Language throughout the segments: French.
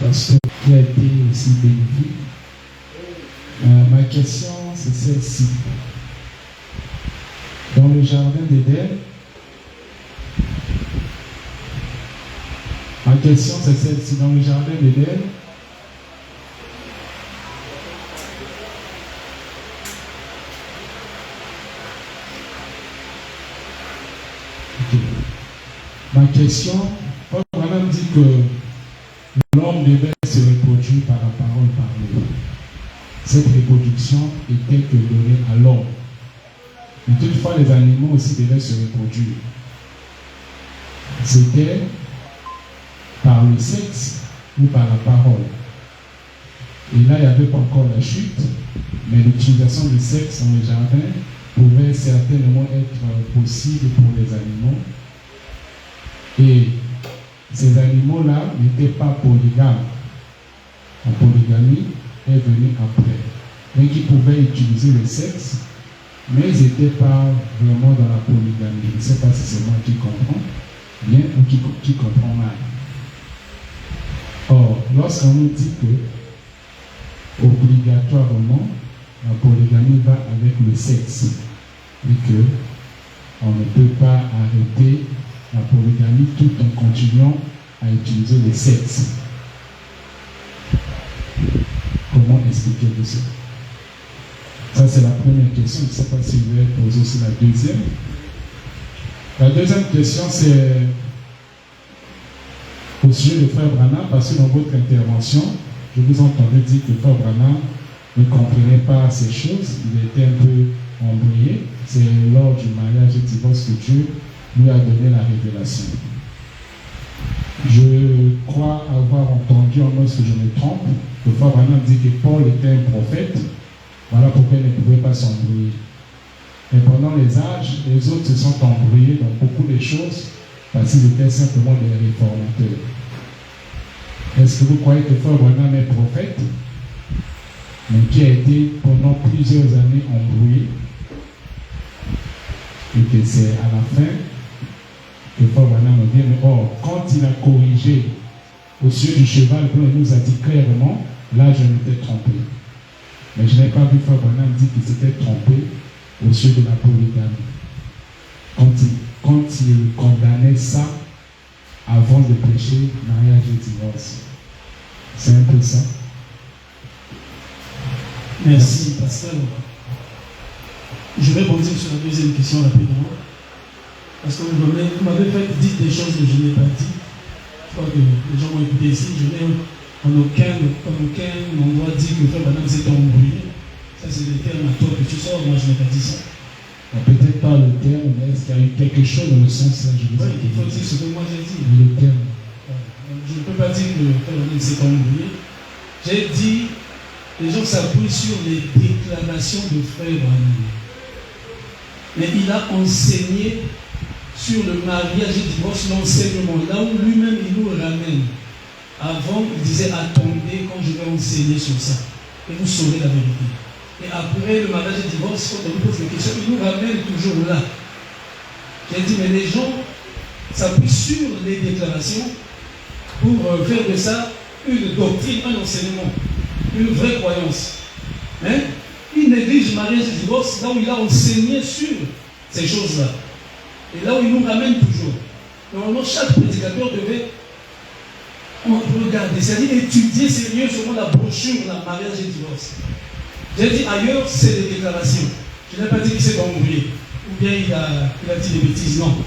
pasteur qui a été aussi bénéfique. Ma question, c'est celle-ci. Dans le jardin d'Éden, ma question, c'est celle-ci. Dans le jardin d'Éden, ma question, Paul Branham dit que l'homme devait se reproduire par la parole parlée. Cette reproduction était que donnée à l'homme. Mais toutefois, les animaux aussi devaient se reproduire. C'était par le sexe ou par la parole. Et là, il n'y avait pas encore la chute, mais l'utilisation du sexe dans le jardin pouvait certainement être possible pour les animaux. Et ces animaux-là n'étaient pas polygames. La polygamie est venue après. Donc ils pouvaient utiliser le sexe, mais ils n'étaient pas vraiment dans la polygamie. Je ne sais pas si c'est moi qui comprends bien ou qui comprend mal. Or, lorsqu'on nous dit que obligatoirement la polygamie va avec le sexe et que on ne peut pas arrêter la polygamie tout en continuant à utiliser le sexe. Comment expliquer tout ça? Ça, c'est la première question. Je ne sais pas si vous allez poser aussi la deuxième. La deuxième question, c'est au sujet de Frère Branham, parce que dans votre intervention, je vous entendais dire que Frère Branham ne comprenait pas ces choses. Il était un peu embrouillé. C'est lors du mariage et divorce que Dieu lui a donné la révélation. Je crois avoir entendu, en moins que je me trompe, que Frère Branham dit que Paul était un prophète. Voilà pourquoi il ne pouvait pas s'embrouiller. Et pendant les âges, les autres se sont embrouillés dans beaucoup de choses parce qu'ils étaient simplement des réformateurs. Est-ce que vous croyez que Frère Branham est prophète, mais qui a été pendant plusieurs années embrouillé, et que c'est à la fin que Frère Branham vient, mais or, quand il a corrigé au sujet du cheval, il nous a dit clairement, là je m'étais trompé. Mais je n'ai pas vu Frère Branham dire qu'il s'était trompé au sujet de la polygamie. Quand il condamnait ça avant de prêcher mariage et divorce. C'est un peu ça. Merci, pasteur. Je vais rebondir sur la deuxième question rapidement. Parce que vous m'avez fait dire des choses que je n'ai pas dit. Je crois que les gens m'ont écouté ici. Je n'ai en aucun endroit dit que Frère Branham s'était embrouillé. Ça, c'est des termes à toi que tu sors. Moi, je n'ai pas dit ça. Peut-être pas le terme, mais est-ce qu'il y a eu quelque chose dans le sens là? Il faut dire ce que moi j'ai dit. Le terme. Je ne peux pas dire que Frère Branham s'est embrouillé. J'ai dit, les gens s'appuient sur les déclarations de Frère Branham. Mais il a enseigné sur le mariage et divorce, l'enseignement, là où lui-même il nous ramène. Avant, il disait attendez quand je vais enseigner sur ça. Et vous saurez la vérité. Et après le mariage et divorce, quand on nous pose des questions, il nous ramène toujours là. J'ai dit, mais les gens s'appuient sur les déclarations pour faire de ça une doctrine, un enseignement, une vraie croyance. Mais il néglige le mariage et divorce là où il a enseigné sur ces choses-là. Et là où il nous ramène toujours. Normalement, chaque prédicateur devait regarder, c'est-à-dire étudier sérieusement la brochure, la mariage et divorce. J'ai dit ailleurs, c'est des déclarations. Je n'ai pas dit qu'il s'est embrouillé. Ou bien il a dit des bêtises. Non.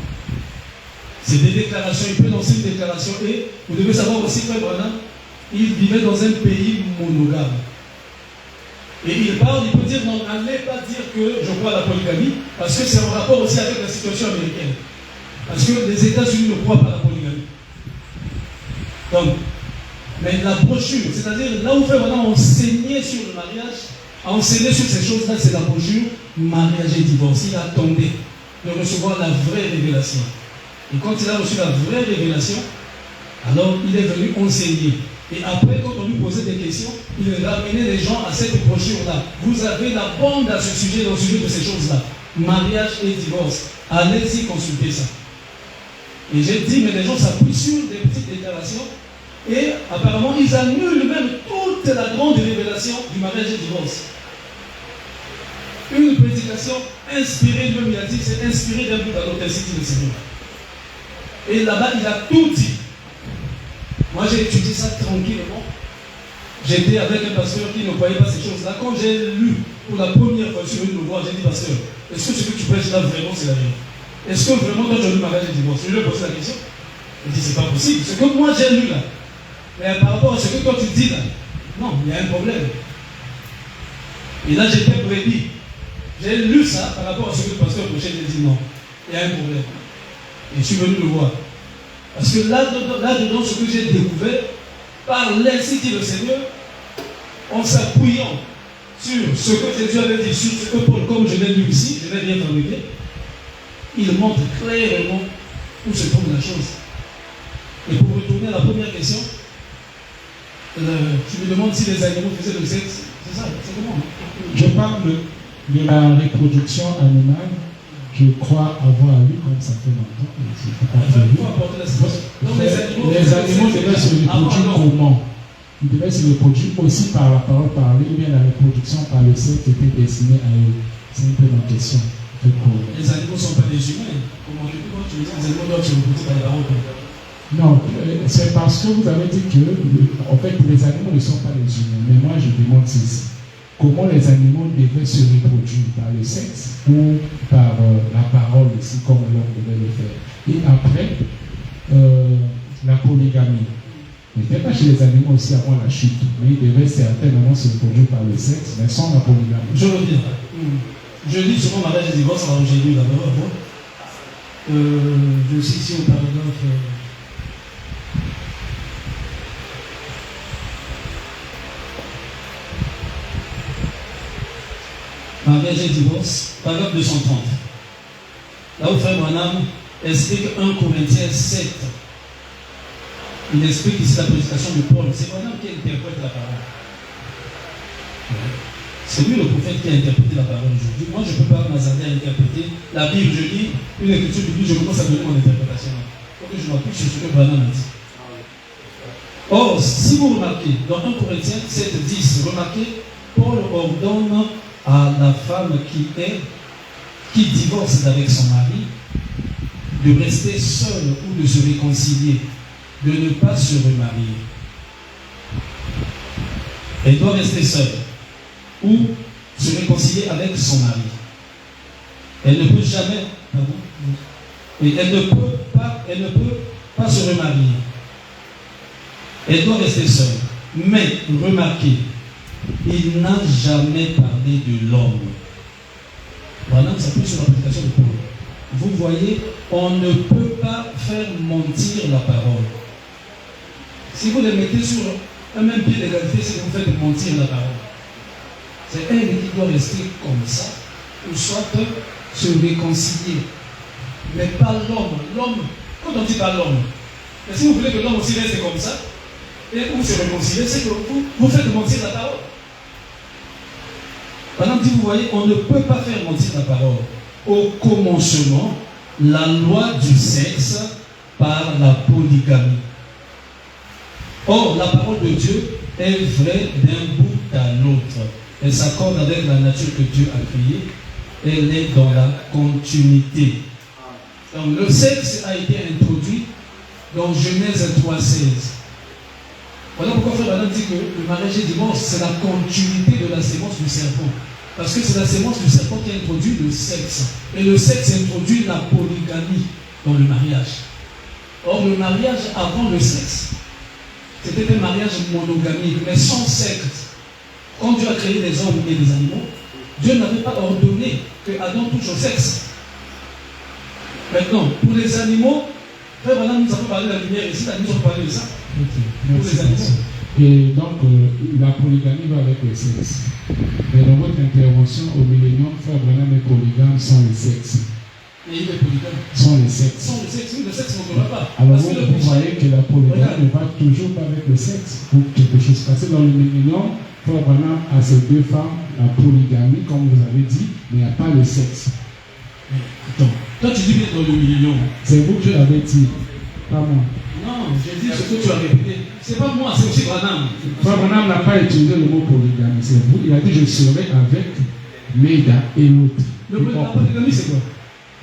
C'est des déclarations. Il peut lancer une déclaration. Et vous devez savoir aussi que Branham, il vivait dans un pays monogame. Et il parle, il peut dire non, n'allez pas dire que je crois à la polygamie, parce que c'est en rapport aussi avec la situation américaine. Parce que les États-Unis ne croient pas à la polygamie. Donc, mais la brochure, c'est-à-dire là où Frère Branham a enseigné sur le mariage, a enseigné sur ces choses-là, c'est la brochure mariage et divorce. Il attendait de recevoir la vraie révélation. Et quand il a reçu la vraie révélation, alors il est venu enseigner. Et après, quand on lui posait des questions, il ramenait les gens à cette brochure-là. Vous avez la bande à ce sujet, au sujet de ces choses-là. Mariage et divorce. Allez-y consulter ça. Et j'ai dit, mais les gens s'appuient sur des petites déclarations Et apparemment, ils annulent même toute la grande révélation du mariage et du divorce. Une prédication inspirée, même il a dit, c'est inspiré d'un bout à l'autre, ainsi dit le Seigneur. Et là-bas, il a tout dit. Moi, j'ai étudié ça tranquillement. J'étais avec un pasteur qui ne croyait pas ces choses-là. Quand j'ai lu pour la première fois, je suis venu me voir, j'ai dit, pasteur, est-ce que ce que tu prêches là, vraiment, c'est la vérité? Est-ce que vraiment, toi, tu as lu mariage et divorce? Je lui ai posé la question. Il dit, c'est pas possible. Ce que moi, j'ai lu là. Mais par rapport à ce que toi, tu dis là, non, il y a un problème. Et là, j'étais brebis. J'ai lu ça par rapport à ce que le pasteur prêchait. J'ai dit, non, il y a un problème. Et je suis venu le voir. Parce que là-dedans, ce que j'ai découvert, par l'ainsi dit le Seigneur, en s'appuyant sur ce que Jésus avait dit, sur ce que Paul, comme je l'ai lu ici, je l'ai bien fabriqué, il montre clairement où se trouve la chose. Et pour retourner à la première question, tu me demandes si les animaux faisaient le sexe. C'est ça, c'est comment? Je parle de la reproduction animale. Je crois avoir lu comme ça fait longtemps. Les animaux devaient se reproduire comment? Ils devaient se reproduire aussi par la parole parlée, ou bien la reproduction par le sexe était destinée à eux. C'est un peu ma question. Les animaux ne sont pas des humains. Comment tu dis les animaux doivent se reproduire par la parole? Non, c'est parce que vous avez dit que, en fait, les animaux ne sont pas des humains. Mais moi, je demande ceci. Comment les animaux devaient se reproduire, par le sexe ou par la parole aussi, comme l'homme devait le faire. Et après, la polygamie. Il n'était pas chez les animaux aussi avant la chute, mais ils devaient certainement se reproduire par le sexe, mais sans la polygamie. Je veux dire, je dis souvent mariage et divorce, alors j'ai lu d'abord. Je suis ici au paragraphe. Mariage et divorce, paragraphe 230. Là où Frère Branham explique 1 Corinthiens 7. Il explique ici la prédication de Paul. C'est Branham qui interprète la parole. C'est lui le prophète qui a interprété la parole aujourd'hui. Moi, je ne peux pas m'hasarder à interpréter la Bible. Je lis une écriture biblique, je commence à donner mon interprétation. Donc je m'appuie sur ce que Branham a dit. Or, si vous remarquez, dans 1 Corinthiens 7, 10, remarquez, Paul ordonne à la femme qui divorce avec son mari de rester seule ou de se réconcilier, de ne pas se remarier. Elle doit rester seule ou se réconcilier avec son mari. Elle ne peut jamais, et elle ne peut pas se remarier. Elle doit rester seule. Mais remarquez, il n'a jamais parlé de l'homme. Voilà, ça peut sur la prédication de Paul. Vous voyez, on ne peut pas faire mentir la parole. Si vous les mettez sur un même pied d'égalité, c'est que vous faites mentir la parole. C'est elle qui doit rester comme ça, ou soit se réconcilier. Mais pas l'homme. L'homme, quand on dit pas l'homme, mais si vous voulez que l'homme aussi reste comme ça, et vous se réconcilier, c'est que vous faites mentir la parole. Par exemple, vous voyez, on ne peut pas faire mentir la parole. Au commencement, la loi du sexe par la polygamie. Or, la parole de Dieu est vraie d'un bout à l'autre. Elle s'accorde avec la nature que Dieu a créée. Elle est dans la continuité. Donc, le sexe a été introduit dans Genèse 3,16. Voilà pourquoi Frère Branham dit que le mariage et le divorce, c'est la continuité de la sémence du serpent. Parce que c'est la sémence du serpent qui a introduit le sexe. Et le sexe introduit la polygamie dans le mariage. Or, le mariage avant le sexe, c'était un mariage monogamique, mais sans sexe. Quand Dieu a créé les hommes et les animaux, Dieu n'avait pas ordonné que Adam touche au sexe. Maintenant, pour les animaux, Frère Branham nous a parlé de la lumière ici, nous avons parlé de ça. Pour les animaux. Et donc, la polygamie va avec le sexe. Mais dans votre intervention au millénium, Frère Branham est polygame sans le sexe. Et il est polygame. Sans le sexe. Sans le sexe, le sexe ne va pas. Alors vous voyez que la polygamie ne va toujours pas avec le sexe ou quelque chose. Parce que dans le millénium, Frère Branham a ces deux femmes, la polygamie, comme vous avez dit, mais il n'y a pas le sexe. Attends, toi tu dis bien dans le millénium. C'est vous qui l'avez dit, pas moi. Non, j'ai dit ce que tu as répété. C'est pas moi, c'est aussi Branham. Frère Branham n'a pas utilisé le mot polygamie, c'est vous. Il a dit je serai avec Maida et l'autre. La polygamie, c'est quoi?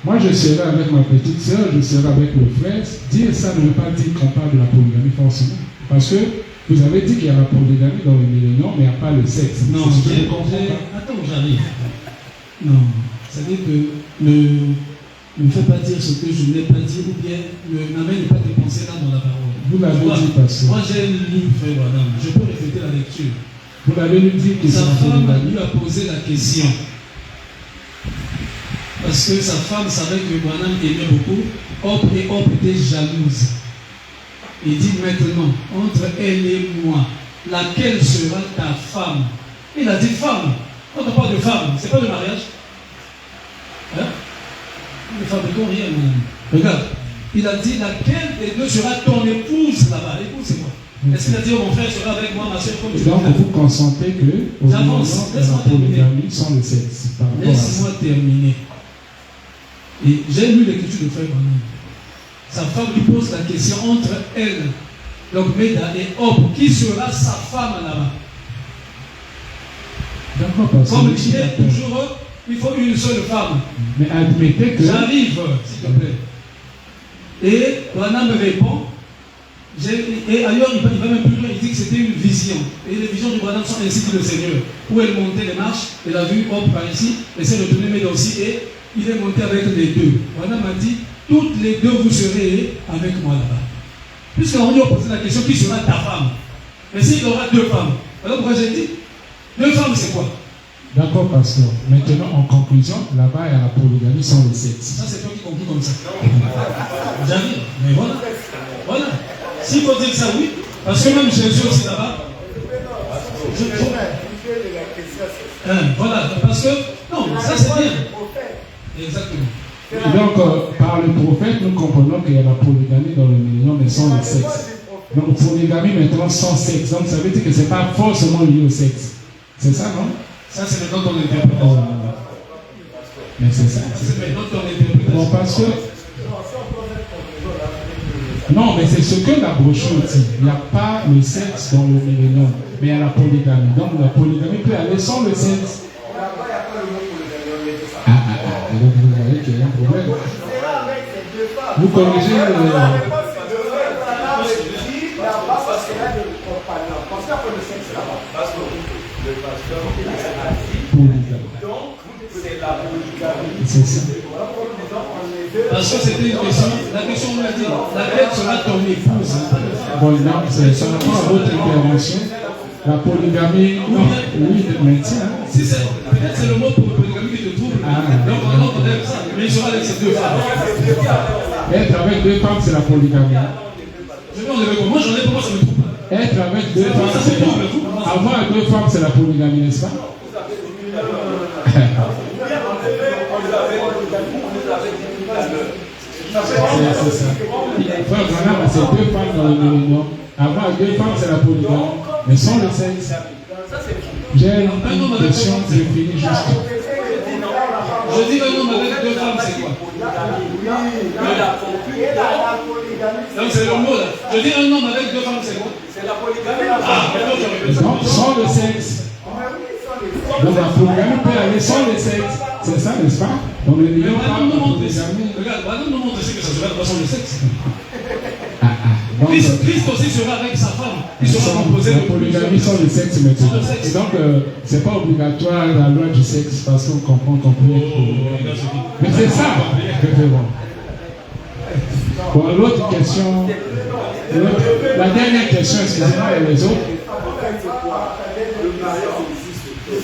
Moi, je serai avec ma petite soeur, je serai avec le frère. Dire ça ne veut pas dire qu'on parle de la polygamie forcément. Parce que vous avez dit qu'il y a la polygamie dans le millénaire, mais il n'y a pas le sexe. Non, attends, j'arrive. Non, c'est-à-dire que ne me fais pas dire ce que je n'ai pas dit, ou bien n'amène pas tes pensées là dans la parole. Vous l'avez dit, pasteur. Moi, j'ai une ligne, frère Branham. Je peux répéter la lecture. Vous l'avez dit que sa femme lui a posé la question. Parce que sa femme savait que Branham aimait beaucoup. Et Hop était jalouse. Il dit maintenant, entre elle et moi, laquelle sera ta femme? Il a dit femme. Quand on parle de femme, c'est pas le mariage. Hein? Ne fabriquons rien, mon ami. Regarde. Il a dit laquelle des deux sera ton épouse là-bas. Épouse, c'est quoi? Est-ce qu'il a dit mon frère sera avec moi, ma soeur, comme tu veux? Donc vous consentez que au j'avance, laisse-moi terminer. Sans le sexe. Laisse-moi terminer. Et j'ai lu l'écriture de frère Branham. Sa femme lui pose la question entre elle, donc Maida et Hop, qui sera sa femme là-bas? D'accord, parce comme il est toujours, il faut une seule femme. Mais admettez que. J'arrive, s'il te plaît. Et Branham me répond. Et ailleurs, il va même plus loin, il dit que c'était une vision. Et les visions du Branham sont ainsi que le Seigneur. Où elle montait les marches, elle a vu Hop par ici, et s'est retournée Maida aussi, et il est monté avec les deux. Branham a dit, toutes les deux vous serez avec moi là-bas. Puisqu'on lui a posé la question, qui sera ta femme? Mais s'il y aura deux femmes, alors pourquoi j'ai dit deux femmes, c'est quoi? D'accord, pasteur. Maintenant, en conclusion, là-bas, il y a la polygamie sans le sexe. Ça, c'est toi qui conclue comme ça. J'arrive. Mais voilà. Voilà. S'il faut dire ça, oui. Parce que même Jésus aussi là-bas. Voilà. Parce que, non, ça c'est bien. Exactement. Et donc, par le prophète, nous comprenons qu'il y a la polygamie dans le milieu, mais sans le sexe. Donc, polygamie maintenant sans sexe. Donc, ça veut dire que ce n'est pas forcément lié au sexe. C'est ça, non? Ça, c'est maintenant ton interprétation. Mais c'est ça. C'est maintenant ton interprétation. Bon, parce que. Non, mais c'est ce que la brochure dit. Il n'y a pas le sexe dans le millénium, mais il y a la polygamie. Donc, la polygamie peut aller sans le sexe. Donc vous voyez qu'il y a un problème. Vous corrigez c'est ça. Parce que c'était une question. La question nous l'a dit. Laquelle sera ton épouse? Bon, non, ça rapport à votre intervention. La polygamie, non, oui, maintien. Si peut-être c'est le mot pour polygamie qui te trouble. Donc on entend ça. Mais il sera avec ces deux femmes. Être avec deux femmes, c'est la polygamie. Je vais enlever comment? J'en ai pour moi, ça me trouble. Être avec deux femmes, c'est la... Avoir deux femmes, c'est la polygamie, n'est-ce pas? C'est ça. Frère Branham, c'est deux femmes dans le millénium. Avoir deux femmes, c'est la polygamie. Mais sans le sexe. J'ai une question, je finis juste. Je dis un homme avec deux femmes, c'est quoi? Donc c'est le mot là. Je dis un homme avec deux femmes, c'est quoi? C'est la polygamie. Donc sans le sexe. Donc la polygamie peut aller sans le sexe. C'est ça, n'est-ce pas? Donc le milieu parle de polygamie. Regarde, Branham nous montre que ça sera pas sans le sexe. Christ aussi sera avec sa femme. Il sera composé de polygamie sans le sexe maintenant. Et donc, c'est pas obligatoire la loi du sexe parce qu'on comprend qu'on peut être polygame. Mais c'est ça. Bon, l'autre question. La dernière question, excusez-moi, et les autres. Nous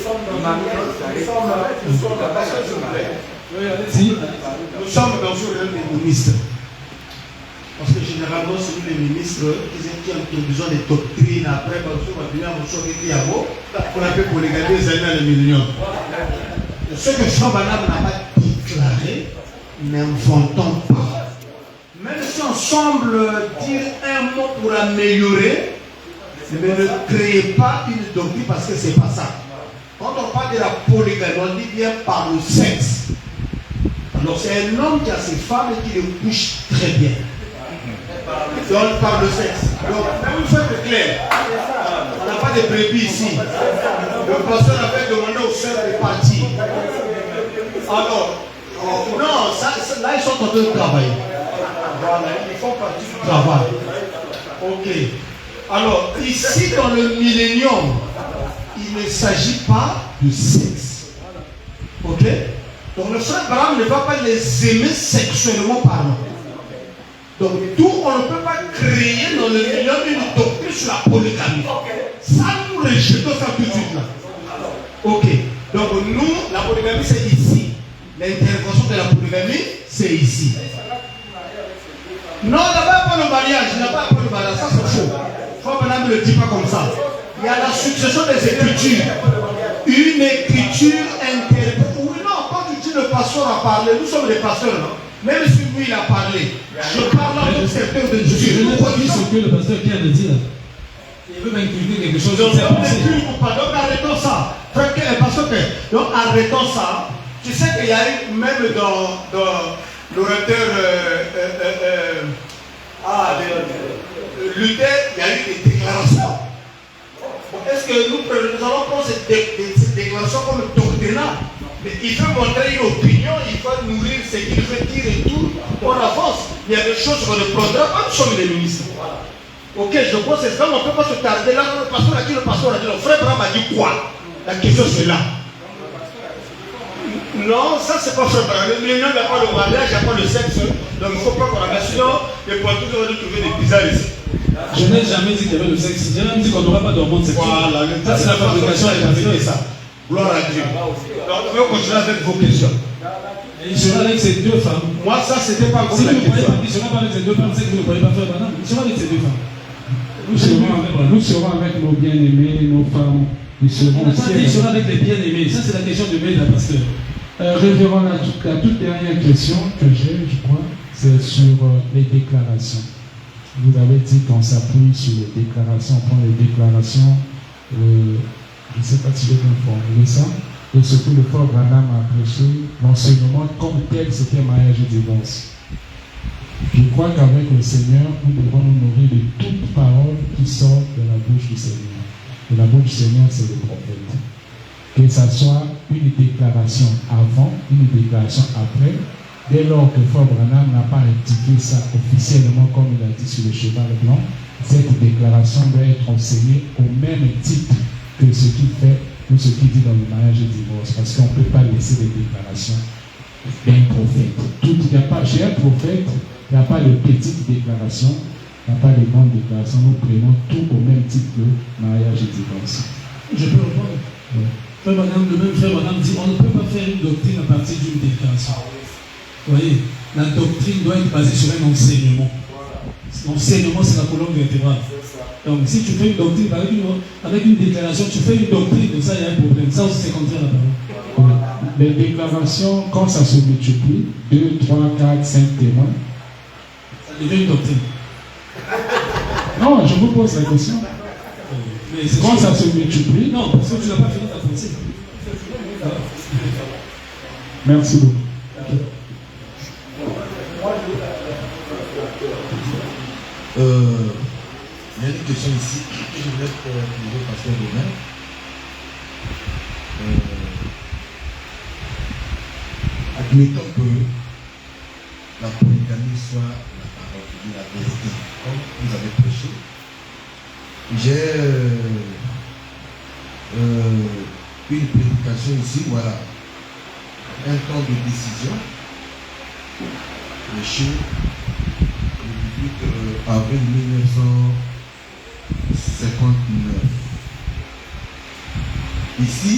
sommes dans un ministre. Parce que généralement, c'est nous les ministres qui ont besoin de doctrines après, parce qu'on va venir à mon choc et qu'on appelle pour regarder les années les millions. Ce que Frère Branham n'a pas déclaré, n'inventons pas. Même si on semble dire un mot pour améliorer, mais ne créez pas une doctrine parce que ce n'est pas ça. Quand on parle de la polygamie, on dit bien par le sexe. Alors c'est un homme qui a ses femmes et qui les couche très bien. Donc, par le sexe. Donc, il faut être clair. On n'a pas de brebis ici. Le pasteur avait demandé aux sœurs de partir. Alors, non, là, ils sont en train de travailler. Voilà, ils font partie du travail. Ok. Alors, ici, dans le millénium, il ne s'agit pas de sexe. Ok? Donc, le frère Branham ne va pas les aimer sexuellement parlant. Donc, on ne peut pas créer dans le millénium une doctrine sur la polygamie. Ça, nous rejetons ça tout de suite là. Ok. Donc, nous, la polygamie, c'est ici. L'intervention de la polygamie, c'est ici. Non, il n'y a pas de mariage. Il n'y a pas de mariage. Ça, c'est faux. Frère Branham ne le dit pas comme ça. Il y a la succession des écritures. Une écriture interprétée. Oui, non, quand tu dis le pasteur a parlé, nous sommes des pasteurs, non? Même si lui, il a parlé. Je parle en tant que secteur de Dieu. Je n'ai pas dit ce que le pasteur vient de dire. Il veut m'inculquer quelque chose. Donc, arrêtons ça. Donc, arrêtons ça. Tu sais qu'il y a eu, même dans l'orateur Luther, il y a eu des déclarations. Bon, est-ce que nous allons prendre ces déclarations comme doctrinales? Mais il veut montrer une opinion, il faut nourrir ce qu'il veut dire et tout. On avance. Il y a des choses qu'on ne prendra pas, nous sommes les ministres. Ok, je pense que c'est ça, on ne peut pas se tarder là. Le pasteur a dit, le frère Branham a dit quoi? La question c'est là. Non, ça c'est pas frère Branham. Il n'y a pas de mariage, il n'y a pas de sexe. Donc il ne faut pas qu'on la sinon, les pointures vont trouver des bizarres ici. Je n'ai jamais dit qu'il y avait le sexe. J'ai même dit qu'on n'aura pas d'hormones sexuelles. Voilà, ça c'est la fabrication et la vie. Ça. Gloire à Dieu. Donc on va continuer avec vos questions. Et il sera avec ces deux femmes. Moi, ça c'était pas comme si la vous ne question. croyez pas qu'il sera pas avec ces deux femmes, c'est que vous ne croyez pas faire Branham. Il sera avec ces deux femmes. Nous serons avec nos bien-aimés, nos femmes. Ils seront aussi. Il sera avec les bien-aimés. Ça, c'est la question de mail, pasteur. Révérend, la toute dernière question que j'ai, je crois, c'est sur les déclarations. Vous avez dit qu'on s'appuie sur les déclarations, on prend les déclarations, je ne sais pas si j'ai bien formulé ça, et ce que le frère Branham a prêché, l'enseignement comme tel, c'était mariage et divorce. Je crois qu'avec le Seigneur, nous devons nous nourrir de toute parole qui sort de la bouche du Seigneur. Et la bouche du Seigneur, c'est le prophète. Que ça soit une déclaration avant, une déclaration après, dès lors que Frère Branham n'a pas rectifié ça officiellement comme il a dit sur le cheval blanc, cette déclaration doit être enseignée au même titre que ce qu'il fait ou ce qu'il dit dans le mariage et le divorce, parce qu'on ne peut pas laisser des déclarations d'un prophète. Chez un prophète, il n'y a pas de petites déclarations, il n'y a pas de grandes déclarations. Nous prenons tout au même titre que mariage et divorce. Je peux répondre? Oui. Frère Branham, le même frère Branham dit on ne peut pas faire une doctrine à partir d'une déclaration. Vous voyez, la doctrine doit être basée sur un enseignement. L'enseignement, c'est la colonne vertébrale. Donc, si tu fais une doctrine avec une déclaration, tu fais une doctrine, donc ça, il y a un problème. Ça aussi, c'est contraire à la parole. Les déclarations, quand ça se multiplie, 2, 3, 4, 5 témoins, ça devient une doctrine. Non, je vous pose la question. Quand ça se multiplie. Non, parce que tu n'as pas fini ta pensée. Merci beaucoup. Il y a une question ici que je voulais poser au pasteur Romain. Admettons que la polygamie soit la parole de la vérité, comme vous avez prêché. J'ai une prédication ici, voilà, un temps de décision, le chiffre, le 18 avril 1959. Ici,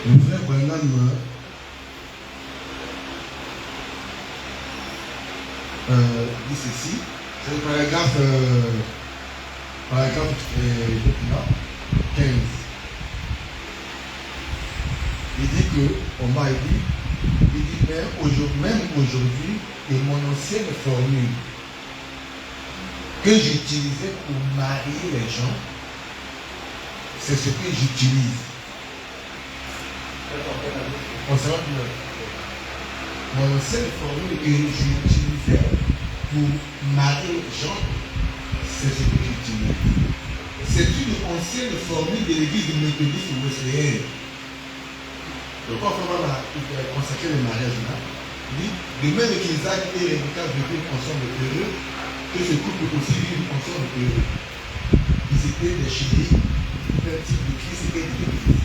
le frère Branham dit ceci, c'est le paragraphe 15. Il dit que, on m'a dit, même aujourd'hui, et mon ancienne formule que j'utilisais pour marier les gens, c'est ce que j'utilise. On s'en va plus. Mon ancienne formule que j'utilisais pour marier les gens, c'est ce que j'utilise. C'est une ancienne formule de l'église méthodiste wesléenne. Donc quand on va consacrer le mariage là, il dit, de même qu'Isaac et Rebecca vécurent ensemble heureux, que ce couple peut aussi vivre ensemble heureux. Ils étaient des chéris, un type de Christ et de l'église.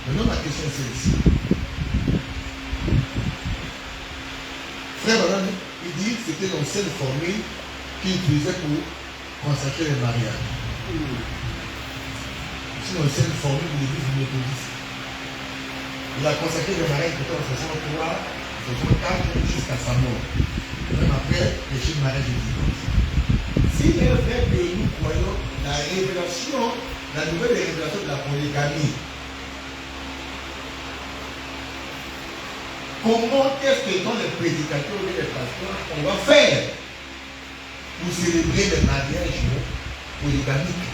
Maintenant ma question est celle-ci. Frère Madame, il dit que c'était l'ancienne formule qu'il utilisait pour consacrer le mariage. C'est l'ancienne formule de l'église méthodiste. Il a consacré le mariage en 63, 64 jusqu'à sa mort. Même après, le chef de mariage est divorce. S'il est vrai que nous croyons la révélation, la nouvelle révélation de la polygamie, comment est-ce que dans les prédicateurs et les pasteurs, on va faire pour célébrer le mariage polygamique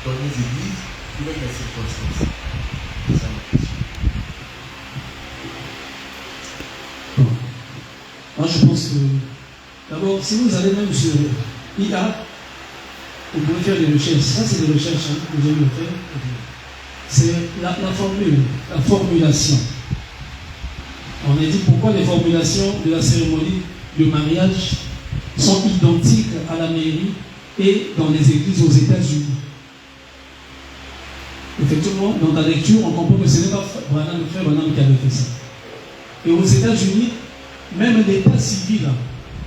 dans nos églises ou dans les circonstances? C'est ça ma question. Moi, je pense que, d'abord, si vous allez même sur IA, vous pouvez faire des recherches. Ça, c'est des recherches que j'ai eu faire. C'est la formule, la formulation. On a dit pourquoi les formulations de la cérémonie de mariage sont identiques à la mairie et dans les églises aux États-Unis. Effectivement, dans ta lecture, on comprend que ce n'est pas le frère Branham qui avait fait ça. Et aux États-Unis, même l'État civil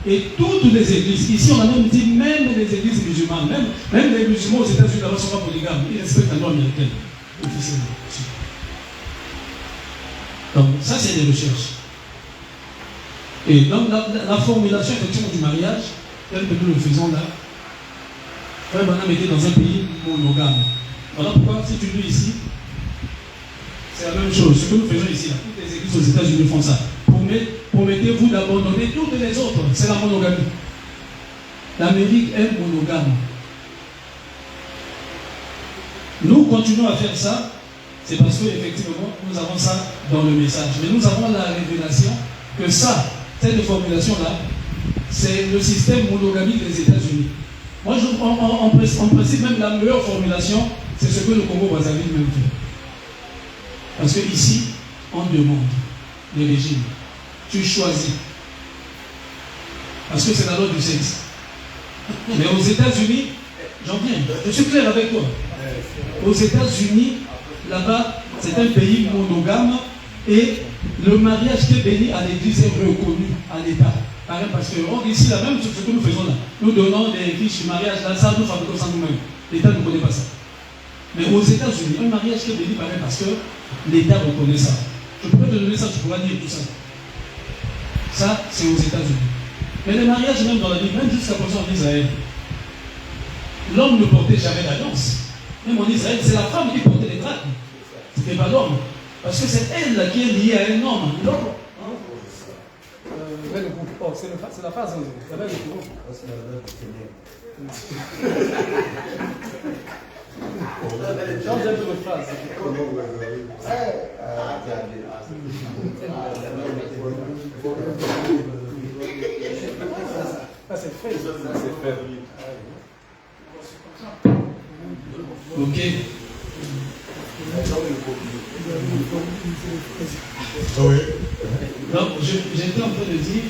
et toutes les églises, ici on a même dit même les églises musulmanes, même les musulmans aux États-Unis ne sont pas polygames, ils respectent la loi américaine officiellement. Donc ça c'est des recherches. Et donc la formulation effectivement du mariage, tel que nous le faisons là, Frère Branham était dans un pays monogame. Voilà pourquoi si tu lis ici, c'est la même chose. Ce que nous faisons ici, là, toutes les églises aux États-Unis font ça. Promettez-vous d'abandonner toutes les autres. C'est la monogamie. L'Amérique est monogame. Nous continuons à faire ça, c'est parce qu'effectivement, nous avons ça dans le message. Mais nous avons la révélation que ça, cette formulation-là, c'est le système monogamique des États-Unis. Moi, en principe, même la meilleure formulation, c'est ce que le Congo-Brazzaville même fait. Parce que ici, on demande les régimes. Tu choisis. Parce que c'est la loi du sexe. Mais aux États-Unis, j'en viens, je suis clair avec toi. Aux États-Unis, là-bas, c'est un pays monogame et le mariage qui est béni à l'église est reconnu à l'État. Pareil, parce que ici, la même chose que nous faisons là. Nous donnons des fiches de mariage, là, ça nous fabriquons ça nous-mêmes. L'État ne connaît pas ça. Mais aux États-Unis, un mariage qui est béni, pareil, parce que l'État reconnaît ça. Je pourrais te donner ça, tu pourras dire tout ça. Ça, c'est aux États-Unis. Mais les mariages, même dans la Bible, même jusqu'à présent en Israël, l'homme ne portait jamais d'alliance. Même en Israël, c'est la femme qui portait les drapes. Ce n'était pas l'homme. Parce que c'est elle là qui est liée à un homme. L'homme. C'est la phase. C'est la base du groupe. Change un peu de phrase. C'est fait. Ok. Donc, j'étais en train de dire,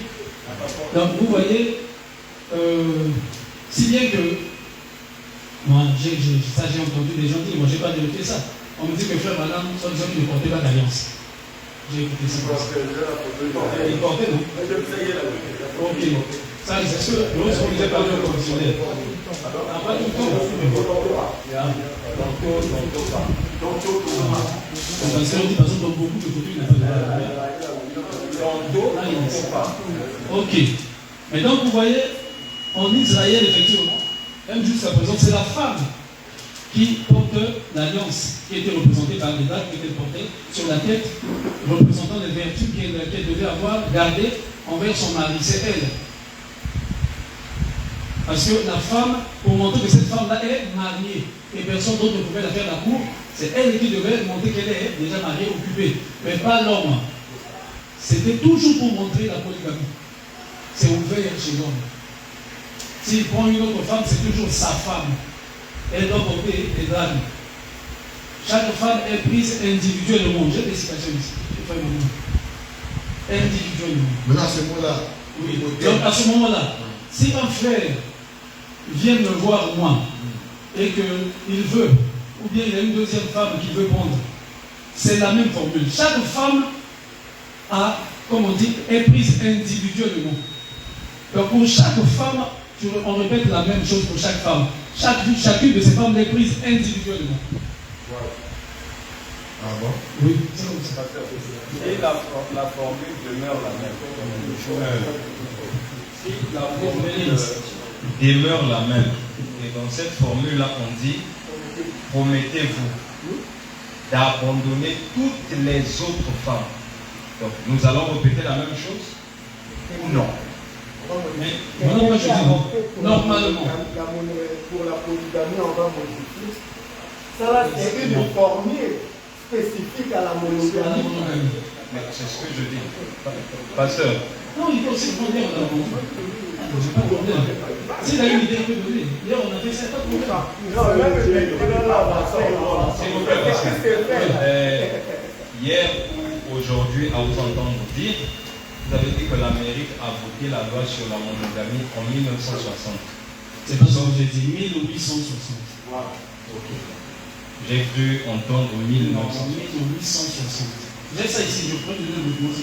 donc vous voyez, si bien que, moi, ça j'ai entendu des gens dire, moi j'ai pas vérifié ça. On me dit que frère madame, sont des gens qui ne portaient pas d'alliance. J'ai écouté ça. Ils portaient, non? Ok. Ça, c'est sûr, lorsqu'on disait pas de conditionnel. Après tout le temps, parce qu'on dit, par exemple, dans beaucoup de photos, il n'a pas de. Ok. Mais donc, vous voyez, en Israël, effectivement, même jusqu'à présent, c'est la femme qui porte l'alliance, qui était représentée par les dates qui étaient portées sur la tête, représentant les vertus qu'elle devait avoir gardées envers son mari. C'est elle. Parce que la femme, pour montrer que cette femme-là est mariée et personne d'autre ne pouvait la faire la cour, c'est elle qui devait montrer qu'elle est déjà mariée, occupée, mais pas l'homme. C'était toujours pour montrer la polygamie. C'est ouvert chez l'homme. S'il prend une autre femme, c'est toujours sa femme. Elle doit porter des draps. Chaque femme est prise individuellement. J'ai des citations ici. Individuellement. Maintenant, à ce moment-là, oui. Donc à ce moment-là, si un frère vient me voir moi et qu'il veut, ou bien il y a une deuxième femme qui veut prendre, c'est la même formule. Chaque femme a, comme on dit, est prise individuellement. Donc pour chaque femme, on répète la même chose pour chaque femme. Chacune de ces femmes est prise individuellement. Ah bon? Oui. Et la formule demeure la même. Si la formule demeure la même. Et dans cette formule-là, on dit promettez-vous d'abandonner toutes les autres femmes. Donc, nous allons répéter la même chose ou non? Mais moi, je dis non. Normalement. Pour la polygamie, on va modifier. Ça, là, c'est une formule spécifique à la monogamie. Mais c'est ce que je dis. Pasteur. Non, il faut aussi prendre la monogamie. Je n'ai pas de problème. S'il a une idée, il peut donner. Hier, on a fait ça, pas de problème. Hier ou aujourd'hui, à vous entendre dire, vous avez dit que l'Amérique a voté la loi sur la monogamie en 1960. C'est pas ce que j'ai dit, 1860. Wow. Okay. J'ai cru entendre 1960. 1860. J'ai ça ici, je prends le document.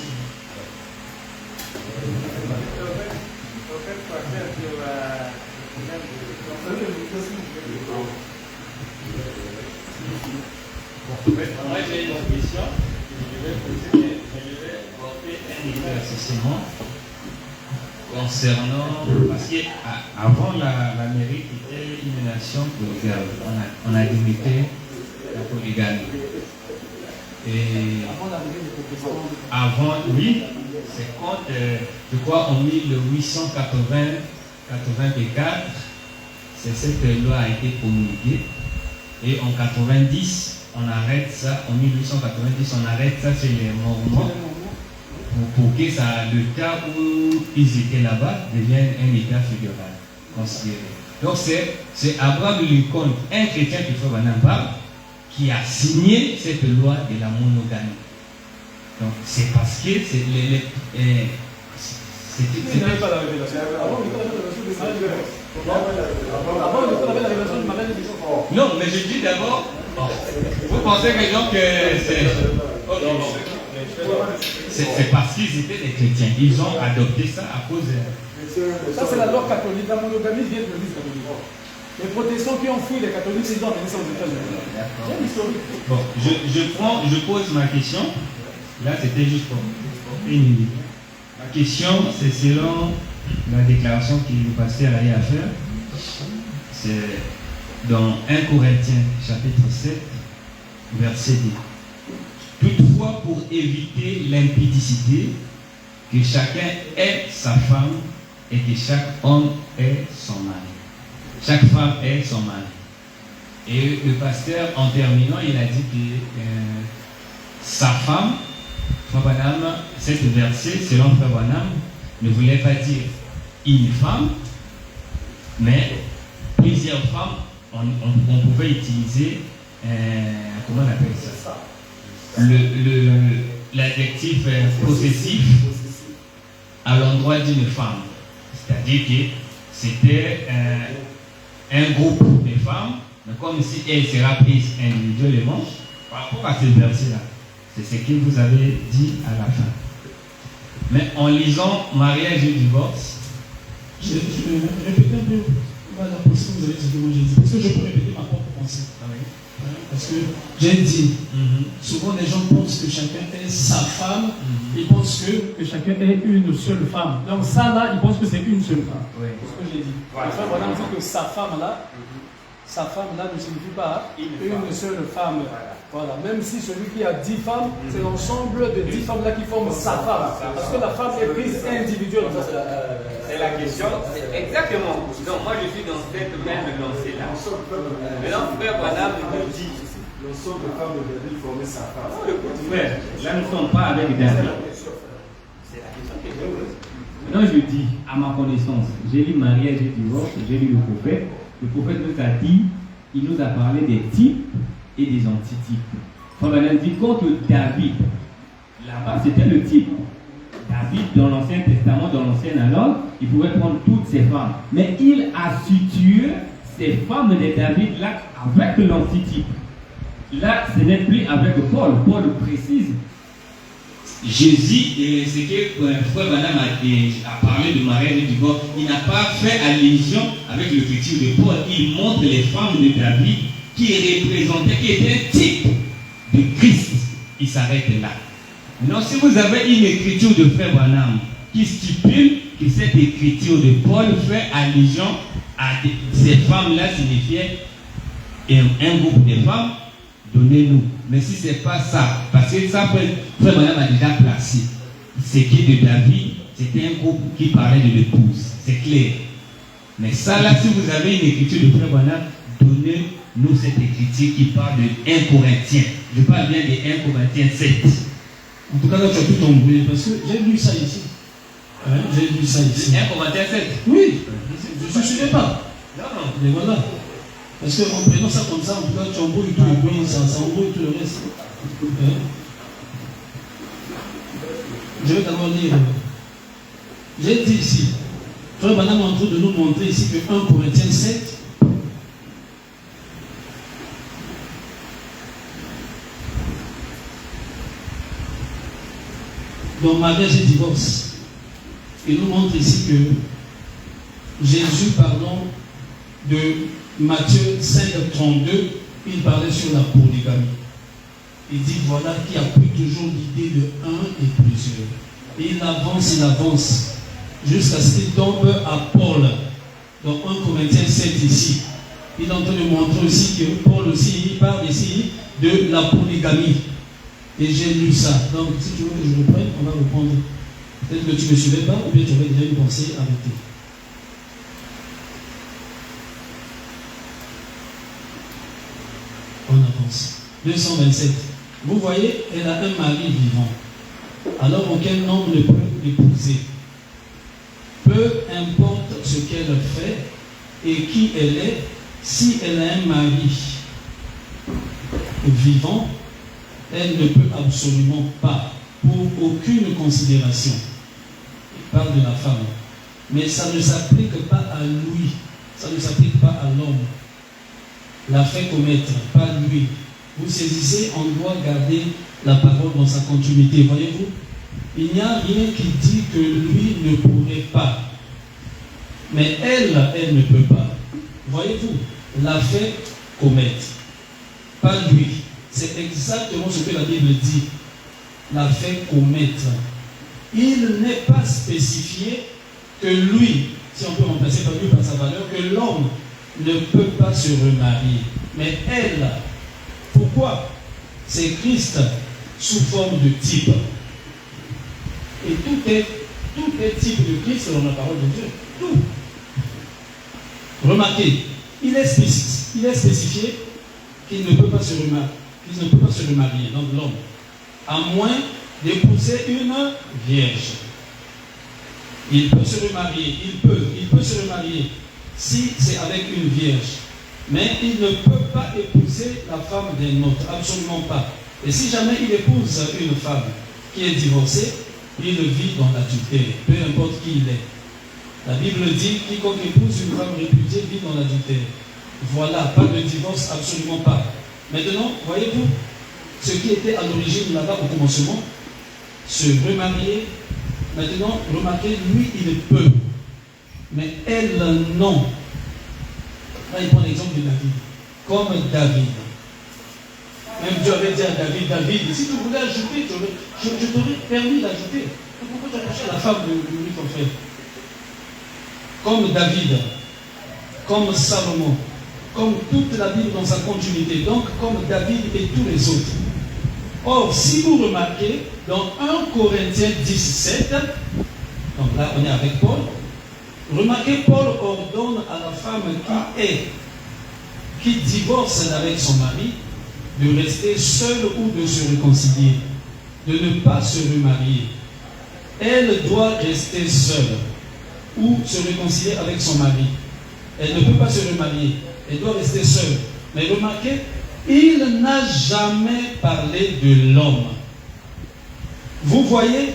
Moi j'ai une question. Je vais porter un éclaircissement concernant, parce qu'avant l'Amérique était une nation polygame. On a limité la polygamie. Et avant, oui, c'est quand, je crois, en 1884, c'est cette loi a été promulguée. Et en 90, on arrête ça, en 1890, on arrête ça chez les Mormons pour que ça, le cas où ils étaient là-bas devienne un état fédéral considéré. Donc c'est Abraham Lincoln, un chrétien qui fait Banamba, qui a signé cette loi de la monogamie. Donc c'est parce que c'est c'était pas la révélation. Non, mais je dis d'abord, vous pensez que donc c'est parce qu'ils étaient des chrétiens. Ils ont adopté ça à cause de... Ça c'est la loi catholique. La monogamie vient de l'Église catholique. Les protestants qui ont fui les catholiques, ils ont amené ça aux États-Unis. Bon, je pose ma question. Là, c'était juste pour une idée. Ma question, c'est selon la déclaration que le pasteur a eu à faire. C'est dans 1 Corinthiens, chapitre 7, verset 2. Toutefois, pour éviter l'impudicité, que chacun ait sa femme et que chaque homme ait son mari. Chaque femme ait son mari. Et le pasteur, en terminant, il a dit que sa femme, Frère Branham, cet verset, selon Frère Branham, ne voulait pas dire une femme, mais plusieurs femmes, on pouvait utiliser, comment on appelle ça? L'adjectif possessif à l'endroit d'une femme. C'est-à-dire que c'était un groupe de femmes, mais comme si elle sera prise individuellement, par rapport à ce verset-là. C'est ce que vous avez dit à la fin. Mais en lisant mariage et divorce, je vais répéter un peu la pensée que vous avez dit que moi j'ai dit. Parce que je peux répéter ma propre pensée. Parce que j'ai dit, souvent les gens pensent que chacun est sa femme, ils pensent que chacun est une seule femme. Donc ça là, ils pensent que c'est une seule femme. oui. C'est ce que j'ai dit. Voilà, on dit que sa femme là ne signifie pas une seule femme. Voilà. Même si celui qui a 10 femmes, c'est l'ensemble de 10 femmes là qui forment sa femme. Parce que la femme est prise individuellement. C'est la question. Exactement. Donc moi je suis dans cette même lancée-là. Maintenant, Frère Branham nous dit. L'ensemble de femmes de former sa femme. Frère, là nous ne sommes pas avec David. C'est la question que je pose. Non, je dis, à ma connaissance, j'ai lu mariage et divorce, j'ai lu le prophète. Le prophète nous a dit, il nous a parlé des types et des antitypes. Quand on a dit contre David, là-bas c'était le type. David, dans l'Ancien Testament, dans l'Ancienne alors, il pouvait prendre toutes ses femmes. Mais il a situé ces femmes de David là avec l'antitype. Là, ce n'est plus avec Paul. Paul précise. Jésus, ce que Frère Madame a parlé de mariage et du divorce, il n'a pas fait allusion avec l'écriture de Paul. Il montre les femmes de David qui représentaient, qui étaient un type de Christ. Il s'arrête là. Maintenant, si vous avez une écriture de Frère Madame qui stipule que cette écriture de Paul fait allusion à ces femmes-là signifiait un groupe de femmes, donnez-nous. Mais si ce n'est pas ça, parce que ça, Frère Madame a déjà placé. Ce qui est de David, c'était un groupe qui parlait de l'épouse. C'est clair. Mais ça, là, si vous avez une écriture de Frère Madame, donnez-nous cette écriture qui parle de 1 Corinthiens. Je parle bien de 1 Corinthiens 7. En tout cas, là, tu as tout embrouillé parce que j'ai lu ça ici. Hein, j'ai lu ça ici. 1 Corinthiens 7. Oui, je ne me souviens pas. Non, non. Mais voilà. Parce qu'en prenant ça comme ça, en tout cas, tu embrouilles tout et puis ça embrouille tout le reste. Hein? Je vais d'abord lire. J'ai dit ici, Frère Madame est en train de nous montrer ici que 1 Corinthiens 7, dans mariage et divorce, il nous montre ici que Jésus, parlant de Matthieu 5, 32, il parlait sur la polygamie. Il dit voilà qui a pris toujours l'idée de un et plusieurs. Et il avance, jusqu'à ce qu'il tombe à Paul, dans 1 Corinthiens 7 ici. Il est en train de montrer aussi que Paul aussi, il parle ici de la polygamie. Et j'ai lu ça. Donc, si tu veux que je reprenne, on va reprendre. Peut-être que tu ne me suivais pas, ou bien tu avais déjà une pensée arrêtée. On avance. 227. Vous voyez, elle a un mari vivant, alors aucun homme ne peut l'épouser. Peu importe ce qu'elle fait et qui elle est, si elle a un mari vivant, elle ne peut absolument pas, pour aucune considération. Il parle de la femme. Mais ça ne s'applique pas à lui, ça ne s'applique pas à l'homme. La fait commettre, pas lui. Vous saisissez, on doit garder la parole dans sa continuité. Voyez-vous, il n'y a rien qui dit que lui ne pourrait pas. Mais elle ne peut pas. Voyez-vous, la fait commettre, pas lui. C'est exactement ce que la Bible dit. La fait commettre. Il n'est pas spécifié que lui, si on peut remplacer par lui par sa valeur, que l'homme ne peut pas se remarier. Mais elle, pourquoi? C'est Christ sous forme de type. Et tout est type de Christ dans la parole de Dieu. Tout. Remarquez, il est spécifié qu'il ne peut pas se remarier. Il ne peut pas se remarier, donc l'homme, à moins d'épouser une vierge. Il peut se remarier, il peut se remarier si c'est avec une vierge. Mais il ne peut pas épouser la femme d'un autre, absolument pas. Et si jamais il épouse une femme qui est divorcée, il vit dans l'adultère, peu importe qui il est. La Bible dit, quiconque épouse une femme répudiée vit dans l'adultère. Voilà, pas de divorce, absolument pas. Maintenant, voyez-vous, ce qui était à l'origine là-bas au commencement, se remarier, maintenant, remarquez, lui, il peut. Mais elle, non. Là, il prend l'exemple de David. Comme David. Même Dieu avait dit à David, si tu voulais ajouter, je t'aurais permis d'ajouter. Pourquoi tu as cherché la femme de lui, ton frère? Comme David, comme Salomon, comme toute la Bible dans sa continuité, donc comme David et tous les autres. Or, si vous remarquez, dans 1 Corinthiens 17, donc là on est avec Paul, remarquez, Paul ordonne à la femme qui divorce avec son mari, de rester seule ou de se réconcilier, de ne pas se remarier. elle doit rester seule ou se réconcilier avec son mari. Elle ne peut pas se remarier. Elle doit rester seule. Mais remarquez, il n'a jamais parlé de l'homme. Vous voyez,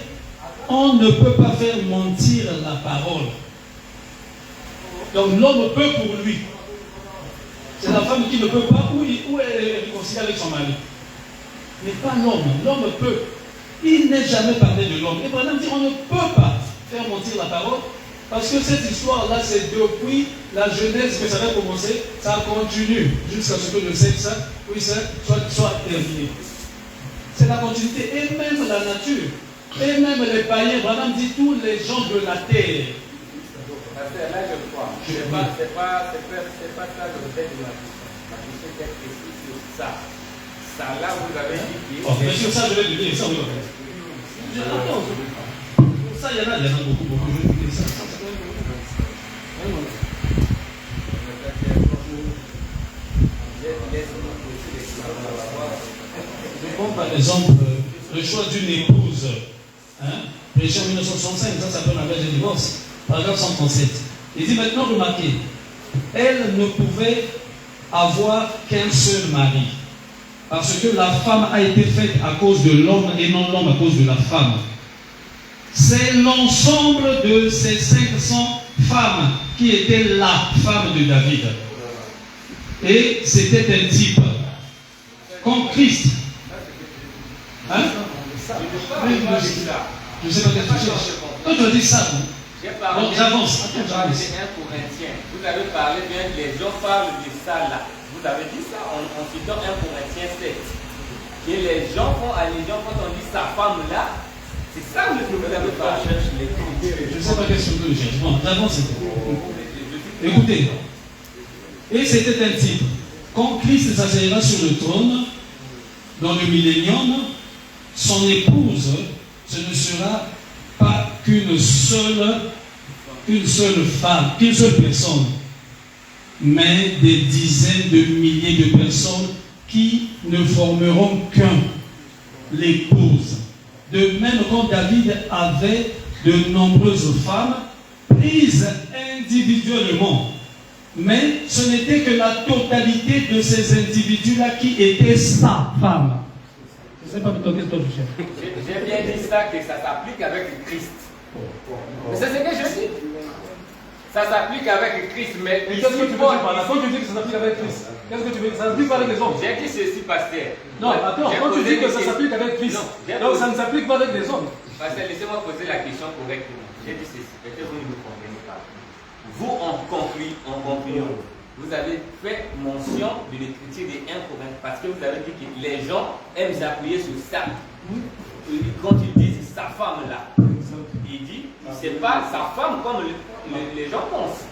on ne peut pas faire mentir la parole. Donc l'homme peut pour lui. C'est la femme qui ne peut pas, ou elle est réconciliée avec son mari. Mais pas l'homme. L'homme peut. Il n'est jamais parlé de l'homme. Et Branham dit, on ne peut pas faire mentir la parole, parce que cette histoire-là, c'est depuis la Genèse que ça va commencer, ça continue jusqu'à ce que le sexe soit terminé. C'est la continuité. Et même la nature, et même les païens, Branham dit tous les gens de la terre. Là, je crois. C'est pas ça le fait de la question est précis sur ça. Ça, là, vous avez dit. Bien sûr, ça, je vais le dire. Ça, oui. Ça, il y en a beaucoup. Je vais dire ça. Je prends par exemple le choix d'une épouse. Péché en 1965, ça s'appelle un mariage de divorce. Paragraphe 137. Il dit maintenant, remarquez, elle ne pouvait avoir qu'un seul mari. Parce que la femme a été faite à cause de l'homme et non l'homme à cause de la femme. C'est l'ensemble de ces 500 femmes qui étaient la femme de David. Et c'était un type. Comme Christ. Hein? Je ne sais pas qu'est-ce que tu cherches. Toi, tu as dit ça. Donc j'avance. J'ai parlé de 1 Corinthiens. Vous avez parlé bien, les gens parlent de ça là. Vous avez dit ça en citant 1 Corinthiens 7. Et les gens font allusion quand on dit sa femme là. C'est ça le problème. Vous avez pas cherché les critères. Je ne sais pas qu'est-ce que je cherche. Bon, j'avance. Écoutez. Et c'était un type. Quand Christ s'asseyera sur le trône, dans le millénium, son épouse, ce ne sera pas qu'une seule femme, qu'une seule personne, mais des dizaines de milliers de personnes qui ne formeront qu'un, l'épouse. De même, quand David avait de nombreuses femmes prises individuellement, mais ce n'était que la totalité de ces individus-là qui étaient sa femme. Je ne sais pas plutôt qu'est-ce que tu cherches. J'ai bien dit ça, que ça s'applique avec Christ. Mais c'est ce que je dis. Ça s'applique avec Christ, mais qu'est-ce que tu veux dire par là? Quand tu dis que ça s'applique avec Christ, qu'est-ce que tu veux dire? Ça s'applique pas avec les hommes. J'ai dit ceci, pasteur. Non, attends, quand tu dis que ça s'applique avec Christ, donc ça ne s'applique pas avec les hommes. Pasteur, laissez-moi poser la question correctement. J'ai dit ceci, peut-être vous ne me comprenez pas. Vous, en conclusion, vous avez fait mention de l'écriture de 1 Corinthiens parce que vous avez dit que les gens aiment s'appuyer sur ça. Quand ils disent sa femme là, il dit c'est pas sa femme comme les gens pensent.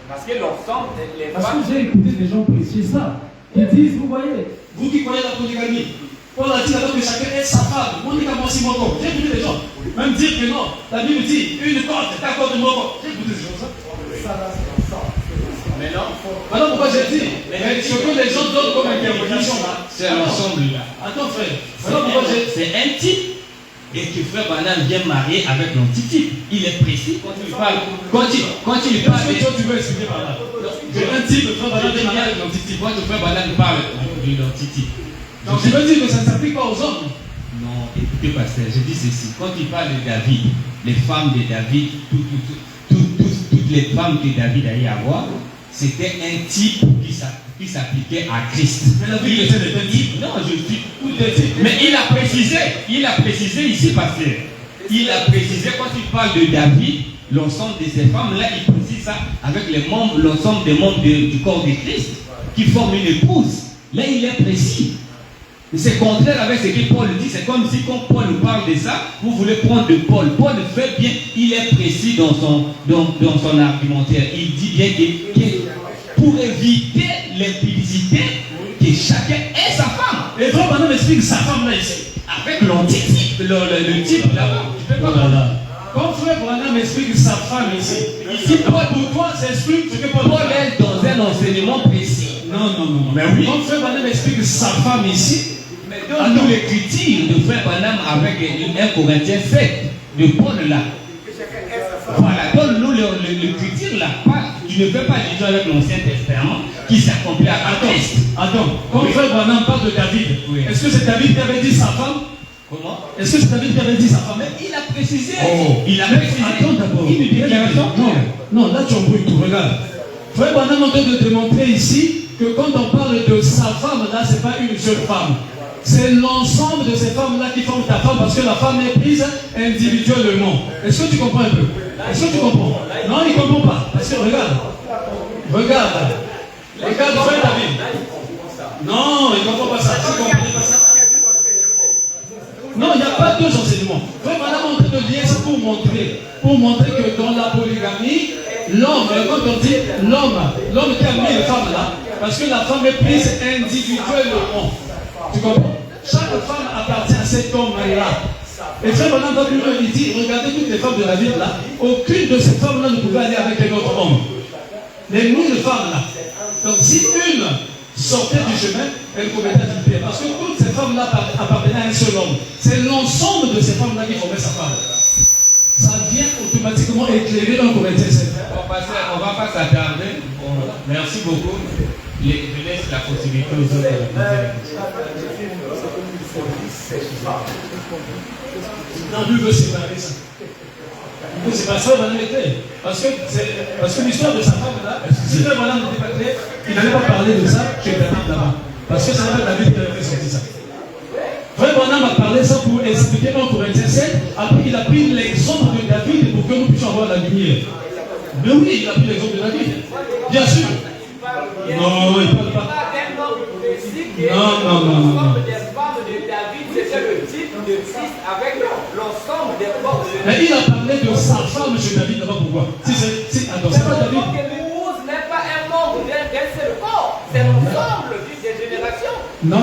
Parce que l'ensemble, les femmes. Parce que j'ai écouté des gens prêcher ça. Ils disent, vous voyez, vous qui croyez la polygamie, Paul a dit d'abord que chacun est sa femme. Moi, j'ai écouté des gens. Même dire que non, la Bible dit une corde, ta corde, mon corps. J'ai écouté des gens ça. Mais non. Alors pourquoi j'ai dit? Mais ce que les gens donnent comme interprétation là, c'est l'ensemble là. Attends frère. Alors pourquoi j'ai. C'est un type. Et que frère Branham vient marier avec l'antitype. Il est précis quand il parle. Quand il parle. Qu'est-ce que tu veux expliquer par là? Un type, frère Branham vient marier avec l'antitype. Quand frère Branham parle de l'antitype. Donc je veux dire que ça ne s'applique pas aux hommes. Non, écoutez pasteur, je dis ceci. Quand il parle de David, les femmes de David, toutes les femmes que David allait avoir, c'était un type qui s'appliquait à Christ. Mais la Bible était un type. Non, je dis tout est type. Mais il a précisé ici, pasteur. Il a précisé quand il parle de David, l'ensemble de ces femmes-là, il précise ça avec l'ensemble des membres du corps de Christ qui forment une épouse. Là, il est précis. C'est contraire avec ce que Paul dit. C'est comme si quand Paul parle de ça, vous voulez prendre de Paul. Paul fait bien, il est précis dans son argumentaire. Il dit bien que pour éviter l'impudicité, que chacun ait sa femme. Et frère Branham explique sa femme là ici. Avec l'antitype, le type là-bas. Quand frère Branham explique sa femme ici, Paul pour toi, s'explique ce que Paul est dans un enseignement précis. Non. Mais oui. Quand frère Branham explique sa femme ici, à nous l'écriture de frère Branham avec 1 Corinthiens 7. de Paul là. Voilà, donne-nous l'écriture là. Tu ne fais pas des gens avec l'Ancien Testament qui s'accomplit à Christ. Attends, quand Frère Branham parle de David, Oui. est-ce que c'est David qui avait dit sa femme? Comment? Est-ce que c'est David qui avait dit sa femme? Mais il a précisé. Oh. Il a précisé. Attends d'abord. Une déclaration. Non, là tu embrouilles tout. Regarde. Frère Branham est en train de démontrer ici que quand on parle de sa femme, là, c'est pas une seule femme. C'est l'ensemble de ces femmes-là qui forment ta femme parce que la femme est prise individuellement. Est-ce que tu comprends un peu? Est-ce que tu comprends? Non, il ne comprend pas. Parce que regarde. Regarde Frère David. Non, il ne comprend pas ça. Tu ne comprenez pas ça? Non, il n'y a pas deux enseignements. Frère Branham est en train de lier ça pour montrer que dans la polygamie, l'homme, quand on dit l'homme qui a mis les femmes là, parce que la femme est prise individuellement. Tu comprends? Chaque femme appartient à cet homme-là. Et Frère Branham va plus loin, il dit, regardez toutes les femmes de la ville là, aucune de ces femmes-là ne pouvait aller avec un autre homme. Les 1000 femmes là. Donc si une sortait du chemin, elle commettait adultère. Parce que toutes ces femmes-là appartenaient à un seul homme. C'est l'ensemble de ces femmes-là qui formaient sa femme. Ça vient automatiquement éclairer un Corinthiens 7. On va pas s'attarder. Bon, merci beaucoup. Je laisse la possibilité aux autres de poser la question. Non, lui veut séparer ça. Il veut séparer ça, il va le mettre. Parce que l'histoire de sa femme là, si Frère Branham n'était pas clair, il n'allait pas parler de ça chez David là-bas. Parce que c'est pas David qui avait fait sortir ça. Frère Branham a parlé ça pour expliquer dans Corinthiens 7. Après, il a pris l'exemple de David pour que nous puissions avoir la lumière. Mais oui, il a pris l'exemple de David. Bien sûr. Non, il ne parle pas. Non. Mais il a parlé de sa femme chez David, là-bas, pourquoi? Attends, c'est pas David. L'épouse n'est pas un membre d'un seul corps, c'est l'ensemble des générations. Non.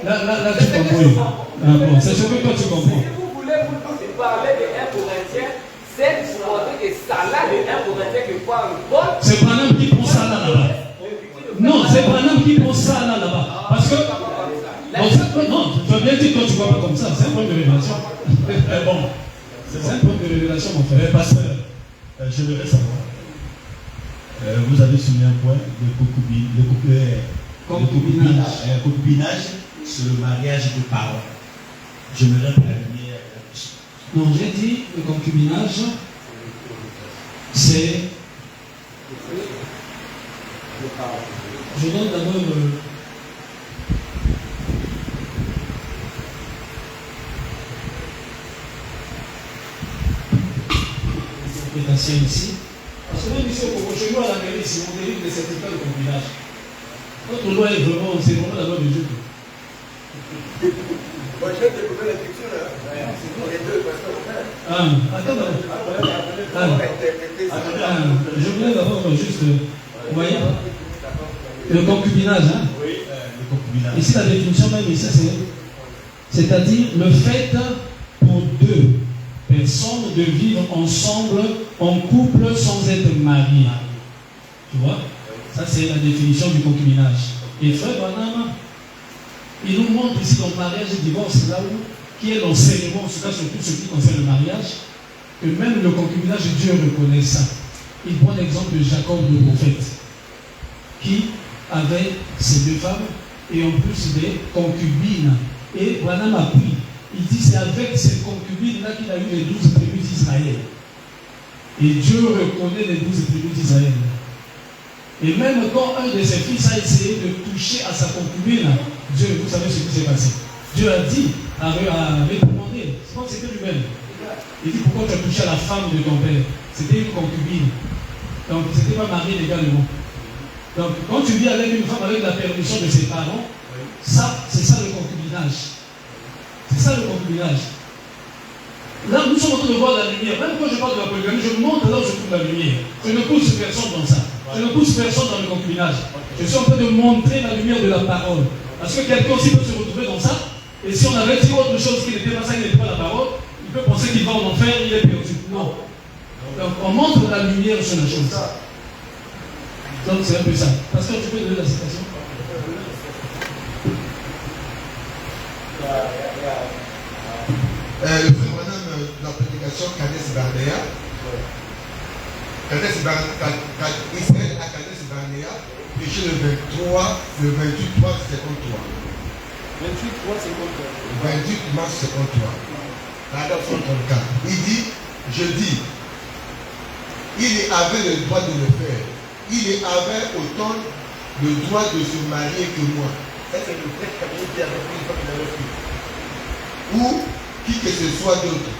Là, tu comprends. Bon, c'est ce que toi tu comprends. Si vous voulez vous parler de 1 Corinthiens, c'est pour montrer que ça là de 1 Corinthiens que quoi une bonne. C'est Branham qui prend ça là-bas. Non, c'est Branham qui prend ça là-bas. Parce que. Non, tu as bien dit que toi tu ne vois pas comme ça. C'est un point de révélation. Bon. C'est un point de révélation, mon frère. Pasteur, je voudrais savoir. Vous avez souligné un point, le concubinage, c'est le mariage de parents. Je me rends à la lumière. Non, j'ai dit le concubinage, c'est. Je donne d'abord l'interprétation ici. Parce que même ici au Congo, chez nous à la mairie, ici, on délivre des certificats de concubinage. Notre loi est vraiment, c'est vraiment la loi de Dieu. Moi, je vais découvrir la culture pour les deux, parce que. Attends d'abord. Je voulais d'abord juste. Vous voyez le concubinage, hein? Oui, le concubinage. Ici, la définition même, ici, c'est-à-dire le fait pour deux personnes de vivre ensemble en couple sans être mariés. Tu vois? Ça, c'est la définition du concubinage. Et Frère Branham, il nous montre ici dans le mariage et le divorce, là où, qui est l'enseignement, en tout cas sur tout ce qui concerne le mariage, que même le concubinage, Dieu reconnaît ça. Il prend l'exemple de Jacob le prophète, qui avait ses deux femmes et en plus des concubines. Et Branham a pris. Il dit c'est avec ces concubines-là qu'il a eu les 12 tribus d'Israël. Et Dieu reconnaît les 12 tribus d'Israël. Et même quand un de ses fils a essayé de toucher à sa concubine, Dieu, vous savez ce qui s'est passé. Dieu a dit, a réprimandé, c'est pas que c'était lui-même. Il dit pourquoi tu as touché à la femme de ton père? C'était une concubine. Donc c'était pas marié légalement. Donc quand tu vis avec une femme avec la permission de ses parents, ça, c'est ça le concubinage. C'est ça le concubinage. Là, nous sommes en train de voir la lumière. Même quand je parle de la polygamie, je montre là où je trouve la lumière. Je ne pousse personne dans ça. Je ne pousse personne dans le concubinage. Je suis en train de montrer la lumière de la parole. Parce que quelqu'un aussi peut se retrouver dans ça. Et si on avait dit autre chose qui n'était pas ça, qui n'était pas la parole, il peut penser qu'il va en enfer, il est perdu. Non. Donc on montre la lumière sur la chose. Donc c'est un peu ça. Parce que tu peux donner la citation. Le frère Branham, Israël à Kadesh Barnea, péché le 23, le 28 mars 53. 28 mars 53. 28 mars 53. Paragraphe 134. Il dit, je dis, il avait le droit de le faire. Il avait autant le droit de se marier que moi. Ça, c'est le prêtre catholique qui avait pris une fois qu'il avait fait. Ou qui que ce soit d'autre.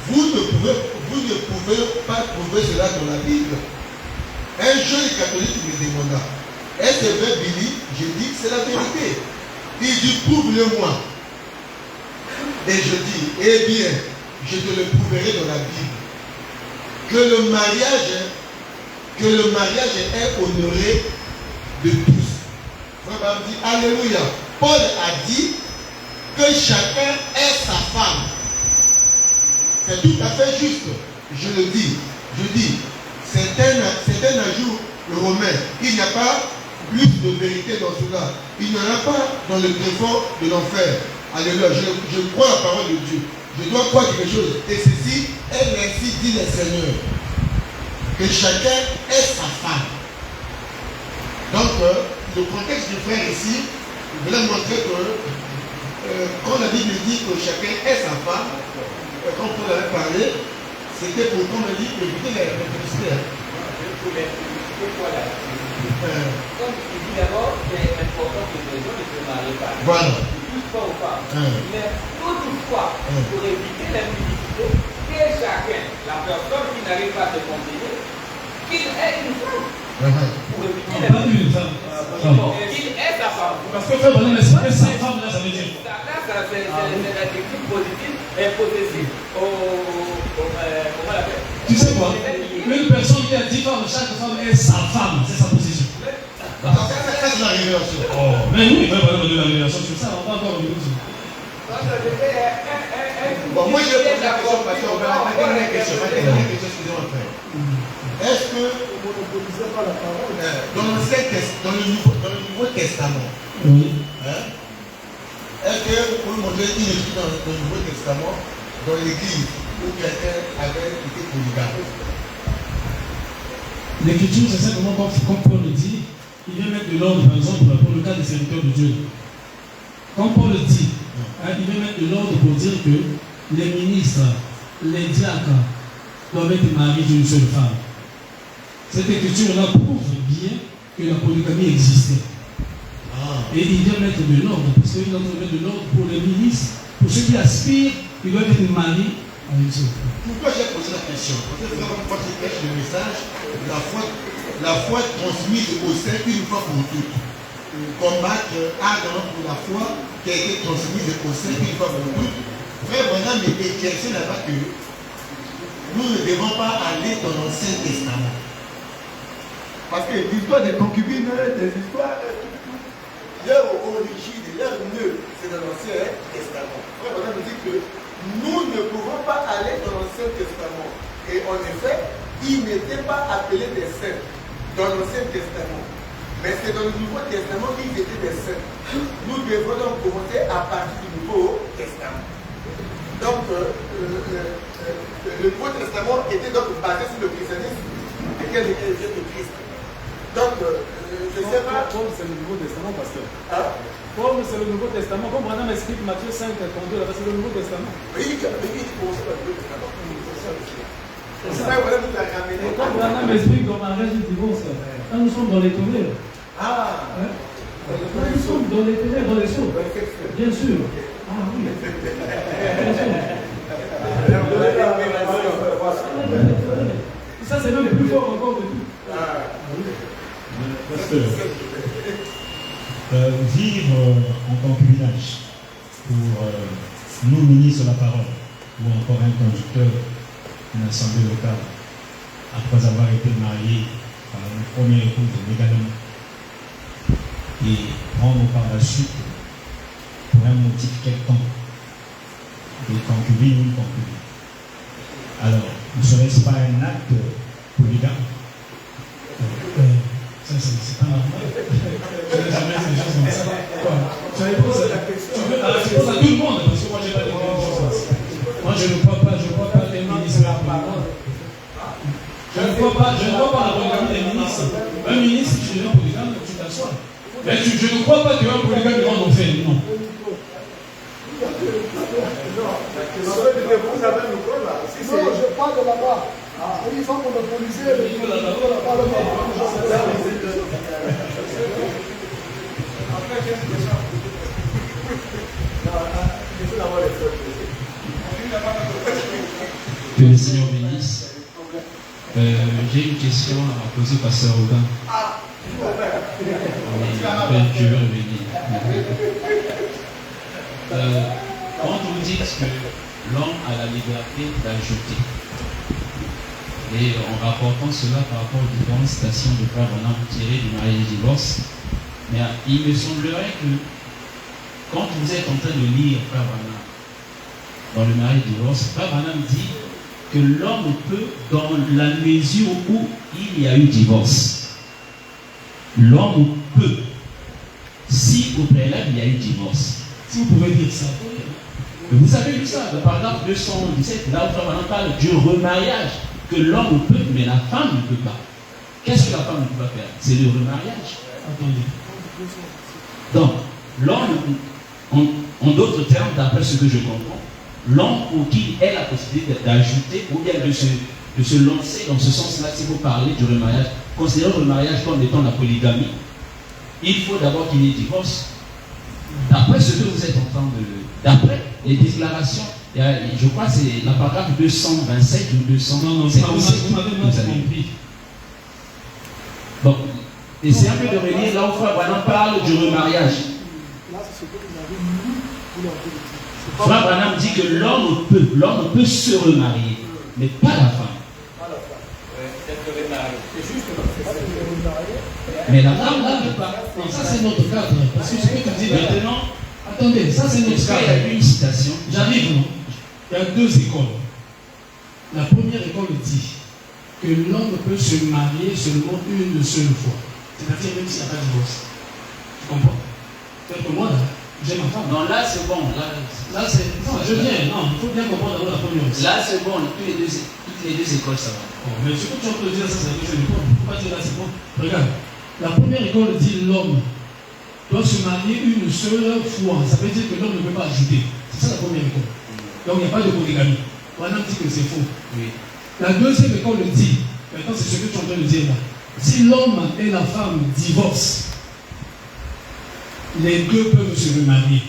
Vous ne pouvez pas trouver cela dans la Bible. Un jeune catholique me demanda, est-ce vrai Billy? Je dis que c'est la vérité. Il dit, prouve-le-moi. Et je dis, eh bien, je te le prouverai dans la Bible. Que le mariage est honoré de tous. Frère dit, alléluia. Paul a dit que chacun est sa femme. C'est tout à fait juste. Je le dis. Je dis, c'est un ajout romain. Il n'y a pas plus de vérité dans cela. Il n'y en a pas dans le défaut de l'enfer. Alléluia. Je crois la parole de Dieu. Je dois croire quelque chose. Et ceci est ainsi dit le Seigneur. Que chacun est sa femme. Donc, le contexte du frère ici, je voulais montrer que quand la Bible dit que chacun est sa femme, quand Paul avait parlé, c'était pour, comme on dit, éviter la publicité. Pour l'expliquer quoi là? Comme il dit d'abord, c'est important que les gens ne se marient pas. Voilà. Ils ne touchent pas aux femmes. Mais toutefois, pour éviter l'impudicité, que chacun, la personne qui n'arrive pas à se contenir, qu'il ait une femme. Pour éviter l'impudicité. Qu'il ait sa femme. Parce que frère Bonhomme, sa femme, là, ça veut dire. Ça, c'est l'adjectif positif et possessif. Comment on l'appelle? Tu sais quoi? Une personne qui a dit femmes, chaque femme est sa femme, c'est sa position. Ça, c'est la révélation. Oh, mais oui, frère Bonhomme de la révélation sur ça, on va encore revenir dessus. Bon, moi je pose la question parce qu'on va la dernière question. Excusez-moi, frère. Est-ce que dans le Nouveau Testament, est-ce que vous pouvez montrer une étude dans le Nouveau Testament, dans l'Église, où quelqu'un avait été polygame? L'écriture, c'est simplement comme Paul le dit, il vient mettre de l'ordre, par exemple, pour le cas des serviteurs de Dieu. Comme Paul le dit, il vient mettre de l'ordre pour dire que les ministres, les diacres doivent être mariés d'une seule femme. Cette écriture-là prouve bien que la polygamie existait. Et il vient mettre de l'ordre, parce qu'il doit mettre de l'ordre pour les ministres, pour ceux qui aspirent, ils doivent être mariés à une seule femme. Pourquoi j'ai posé la question? Parce que quand tu prêches le message, la foi transmise au sein une fois pour toutes. Combattre ardemment pour la foi qui a été transmise au sein une fois pour toutes. Frère Bonhomme est éclairci là-bas que nous ne devons pas aller dans l'Ancien Testament. Parce que l'histoire des concubines, des histoires, leur origine, leur nœud, c'est dans l'Ancien Testament. Frère Bonhomme dit que nous ne pouvons pas aller dans l'Ancien Testament. Et en effet, ils n'étaient pas appelés des saints dans l'Ancien Testament. Mais c'est dans le Nouveau Testament qu'ils étaient des saints. Nous devons donc commencer à partir du Nouveau Testament. Donc, le Nouveau Testament était donc basé sur le christianisme, lequel était le Christ. Donc, je ne sais pas. Paul, c'est le Nouveau Testament, pasteur. Paul, c'est le Nouveau Testament. Comme Branham explique Matthieu 5, 32, c'est le Nouveau Testament. Oui, il commence par le Nouveau Testament. C'est ça, voilà, vous l'avez ramené. Comme Branham explique dans mariage du divorce, là, nous sommes dans les ténèbres. Nous sommes dans les ténèbres, dans les sauts. Bien sûr. Ah oui. Ça, c'est même plus fort encore de tout. Pasteur, vivre en concubinage pour nous ministres de la parole ou encore un conducteur d'une assemblée locale après avoir été marié par une première épouse légalement et prendre par la suite pour un motif quelconque des concubines ou une concubine. Alors, ne serait-ce pas un acte polygame? Ça, c'est pas normal. Je n'ai jamais fait des choses comme ça. Tu poses à tout le monde, parce que moi, je n'ai pas dit quelque chose. Moi, je ne crois pas, qu'un ministre. Je ne crois Mais je ne crois pas que un polygame est en enfer, non. Vous avez le col là. Non, je parle de là-bas. Il faut monopoliser le Parlement. Que le Seigneur bénisse. J'ai une question à poser au pasteur Aubin. Je vais revenir. Quand vous dites que l'homme a la liberté d'ajouter, et en rapportant cela par rapport aux différentes stations de Frère Branham tirées du mariage et du divorce, mais il me semblerait que quand vous êtes en train de lire Frère Branham dans le mariage et le divorce, Frère Branham dit que l'homme peut, dans la mesure où il y a eu divorce, l'homme peut, si au préalable il y a eu divorce. Si vous pouvez dire ça. Vous avez lu ça, le paragraphe 217, là où Frère Branham parle du remariage, que l'homme peut, mais la femme ne peut pas. Qu'est-ce que la femme ne peut pas faire? C'est le remariage. Attendez. Donc, l'homme, en d'autres termes, d'après ce que je comprends, l'homme pour qui ait la possibilité d'ajouter ou bien de se lancer dans ce sens-là, si vous parlez du remariage, considérons le mariage comme étant la polygamie, il faut d'abord qu'il y ait divorce. D'après ce que vous êtes en train de... D'après les déclarations, je crois que c'est la paragraphe 227 ou 200. Non, vous m'avez mal compris. Donc, essayez un peu de relire là où Frère Branham parle du remariage. Là, c'est ce que vous avez mis. Frère Branham dit que l'homme peut se remarier, mais pas la femme. C'est juste que c'est remarié. Mais la femme là ne peut pas. Non, ça c'est notre cadre. Parce que ce que tu dis maintenant, attendez, ça c'est notre cadre. Il y a une citation. J'arrive, non? Il y a deux écoles. La première école dit que l'homme peut se marier seulement une seule fois. C'est-à-dire même s'il n'y a pas de divorce. Tu comprends? C'est-à-dire que moi, là, j'ai ma femme. Non, là c'est bon. Là c'est. Non, je viens. Non, il faut bien comprendre d'abord la première aussi. Là c'est bon. Toutes les deux écoles, ça va. Bon, mais ce que tu es en train de dire, ça c'est la deuxième école. Il ne faut pas dire là c'est bon. Regarde. La première école dit l'homme doit se marier une seule fois. Ça veut dire que l'homme ne peut pas ajouter. C'est ça la première école. Donc il n'y a pas de polygamie. Madame dit que c'est faux. Oui. La deuxième école dit, maintenant c'est ce que tu es en train de dire là. Si l'homme et la femme divorcent, les deux peuvent se remarier.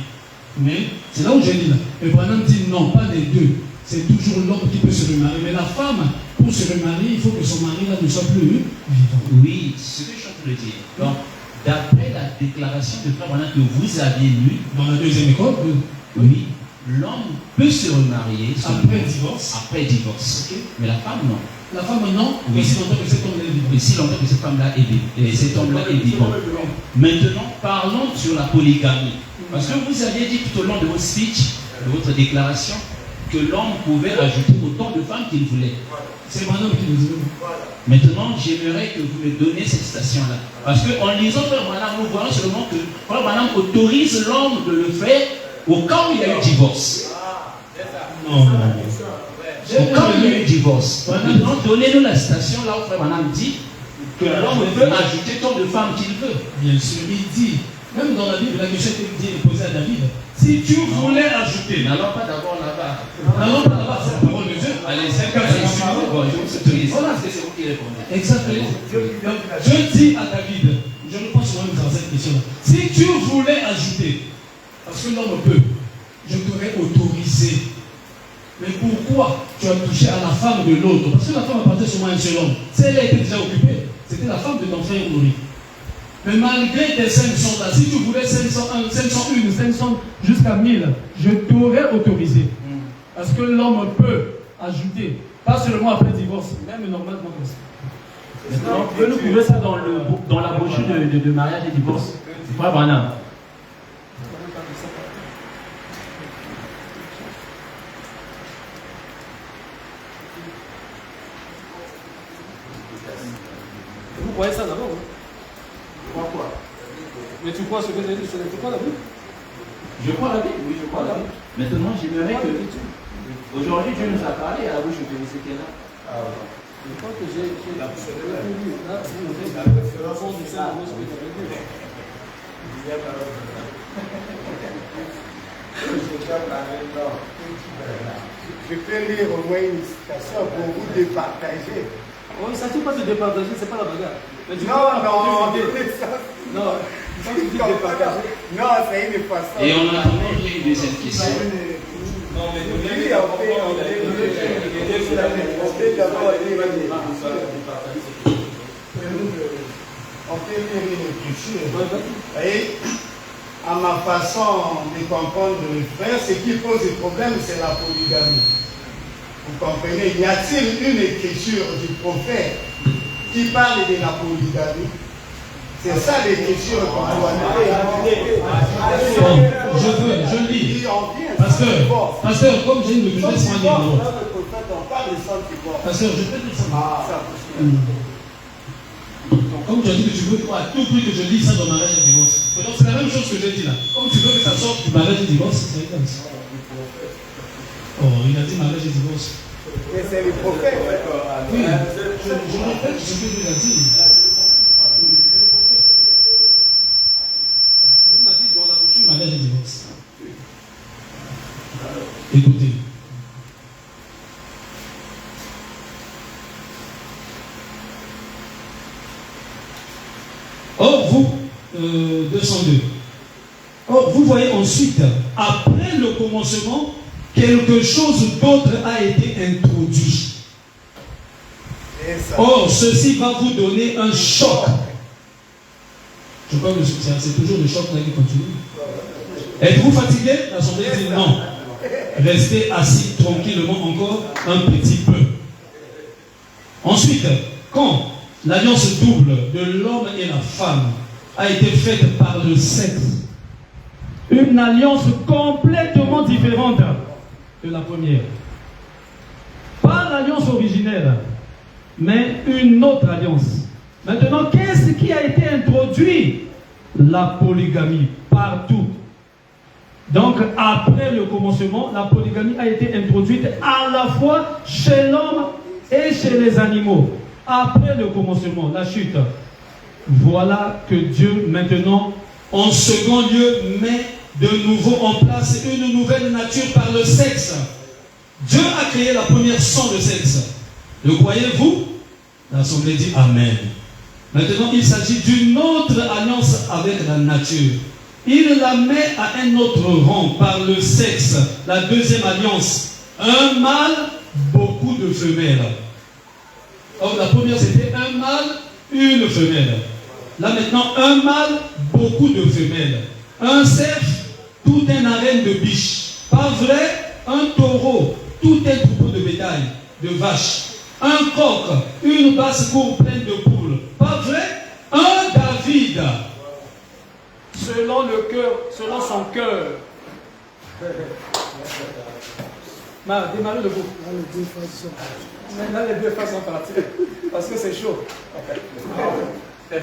Mais c'est là où j'ai dit là. Mais Branham dit non, pas les deux. C'est toujours l'homme qui peut se remarier. Mais la femme, pour se remarier, il faut que son mari là ne soit plus vivant. Oui, c'est ce que je suis en train de dire. Donc, d'après la déclaration de Frère Branham que vous aviez lue, dans la deuxième école, oui, l'homme peut se remarier après divorce. Okay. Mais la femme non. La femme non, oui. Mais si longtemps que cet homme est vivant. Mais si longtemps que cette femme-là est vivante. Et cet homme-là est vivant. Maintenant, parlons sur la polygamie. Parce que vous aviez dit tout au long de votre speech, de votre déclaration, que l'homme pouvait ajouter autant de femmes qu'il voulait. C'est Branham qui nous dit. Maintenant, j'aimerais que vous me donniez cette citation-là. Parce qu'en lisant Frère Branham, nous voyons seulement que Frère Branham autorise l'homme de le faire au cas où il y a eu divorce. Non. Au cas où il y a eu divorce. Maintenant, donnez-nous la citation là où Frère Branham dit que l'homme peut ajouter tant de femmes qu'il veut. Bien sûr, il dit, même dans la Bible, la question est posée à David. Si tu voulais ajouter, n'allons pas d'abord là-bas. N'allons pas là-bas, c'est la parole de Dieu. Allez, c'est comme ça. Bon, je vous autorise. Voilà, c'est vous qui répondez. Exactement. Je dis à David, je réponds sur même dans cette question-là. Si tu voulais ajouter, parce que l'homme peut, je t'aurais autorisé. Mais pourquoi tu as touché à la femme de l'autre? Parce que la femme appartient seulement à un seul homme. Si elle a été déjà occupée, c'était la femme de ton frère nourri. Mais malgré tes 500 là, si tu voulais 501, 501, 500 jusqu'à 1000, je t'aurais autorisé. Parce que l'homme peut ajouter, pas seulement après divorce, même normalement comme ça. Maintenant, vous pouvez nous trouver ça dans la brochure de mariage et divorce. C'est pas Branham. Vous croyez ça d'abord? Quoi? Mais tu crois ce que j'ai dit? Tu crois la Bible? Je crois la Bible, oui, je crois la Bible. Maintenant, j'aimerais que... Aujourd'hui, Dieu nous a parlé à la bouche de Ézéchiel. Je crois que j'ai la référence de ça. Je peux lire au moins une citation pour vous départager. On ne s'agit pas de départager, c'est pas la bagarre. Mais tu Non, non, c'est une façon. Et on a une deuxième question. Non, mais on peut lire une écriture. Et à ma façon de comprendre mes frères, ce qui pose le problème, c'est la polygamie. Vous comprenez? Y a-t-il une écriture du prophète qui parle de la polygamie? C'est ça l'écriture qu'on doit lire. Je lis. Pasteur, comme j'ai une maîtrise en livre. Pasteur, je peux dire ça. Comme tu as dit que tu veux à tout prix que je lis ça dans mariage et divorce. Donc c'est la même chose que j'ai dit là. Comme tu veux que ça sorte du mariage et divorce, c'est comme ça. Oh, il a dit mariage et divorce. Mais c'est le prophète. Oui, je répète ce que il a dit. Il m'a dit dans la bouche mariage et divorce. Écoutez. Or, vous, 202. Or, vous voyez ensuite, après le commencement, quelque chose d'autre a été introduit. Or, ceci va vous donner un choc. Je crois que c'est toujours le choc qui continue. Êtes-vous fatigué? L'Assemblée dit non. Restez assis tranquillement encore un petit peu. Ensuite, quand l'alliance double de l'homme et la femme a été faite par le sexe, une alliance complètement différente de la première. Pas l'alliance originelle, mais une autre alliance. Maintenant, qu'est-ce qui a été introduit? La polygamie, partout. Donc, après le commencement, la polygamie a été introduite à la fois chez l'homme et chez les animaux. Après le commencement, la chute, voilà que Dieu, maintenant, en second lieu, met de nouveau en place une nouvelle nature par le sexe. Dieu a créé la première sans le sexe. Le croyez-vous? L'Assemblée dit Amen. Maintenant, il s'agit d'une autre alliance avec la nature. Il la met à un autre rang par le sexe, la deuxième alliance. Un mâle, beaucoup de femelles. Or, la première, c'était un mâle, une femelle. Là, maintenant, un mâle, beaucoup de femelles. Un cerf, tout un arène de biches. Pas vrai? Un taureau, tout un troupeau de bétail, de vaches. Un coq, une basse-cour pleine de poules. Pas vrai? Un David, selon le cœur, selon son cœur. Démarrez le bout. Là, les deux faces sont parties. Parce que c'est chaud. Le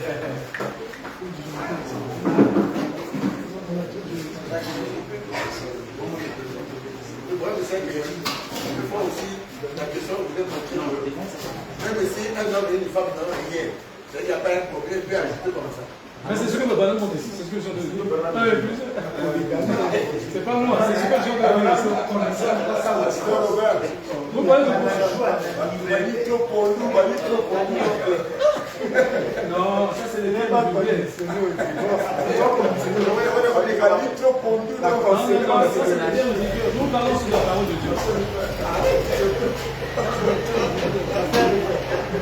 problème, c'est que quelquefois aussi, la question vous êtes montée. Même si un homme et une femme dans un lien, il n'y a pas un problème, il peut ajouter comme ça. Mais c'est ce que le bonhomme montre ici, c'est ce que je viens de dire. C'est pas moi, c'est ce que je viens de dire. Vous parlez de non, ça c'est les termes du bien. Nous parlons sur la parole de Dieu.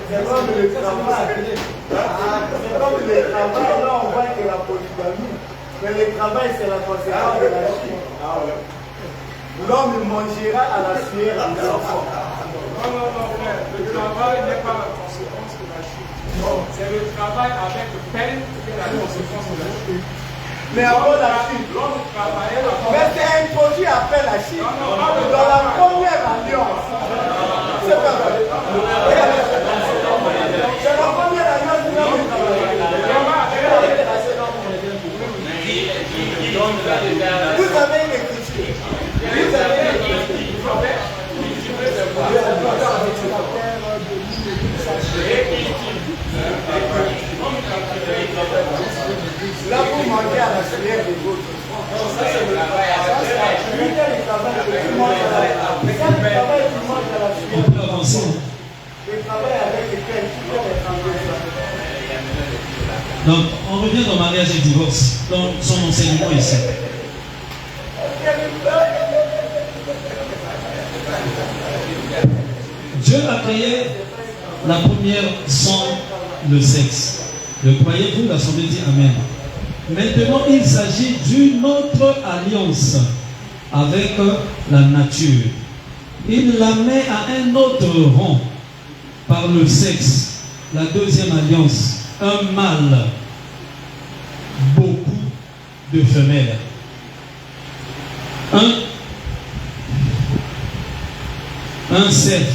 C'est comme le travail. C'est comme le travail. Là, on voit que la polygamie. Mais le travail, c'est la conséquence de la chute. L'homme mangera à la sueur de l'enfant. Non, frère. Le travail n'est pas la conséquence de la chute. C'est le travail avec peine qui est la conséquence de la chute. Mais avant la chute, mais c'est introduit après la chute. Dans la première alliance. C'est pas vrai. C'est la première alliance de l'homme. Vous avez une écriture. Vous avez une écriture. Là, vous mangez travailler à la prière des autres. Non, ça c'est le travail à la prière. Le travail que tu manges à la prière. Le travail que tu manges à la prière. On peut avancer. Le travail avec lequel tu peux être en Donc, on revient dans mariage et divorce, dans son enseignement ici. Dieu a créé la première sans le sexe. Le croyez-vous? L'Assemblée dit Amen. Maintenant, il s'agit d'une autre alliance avec la nature. Il la met à un autre rang par le sexe. La deuxième alliance, un mâle, beaucoup de femelles. Un cerf,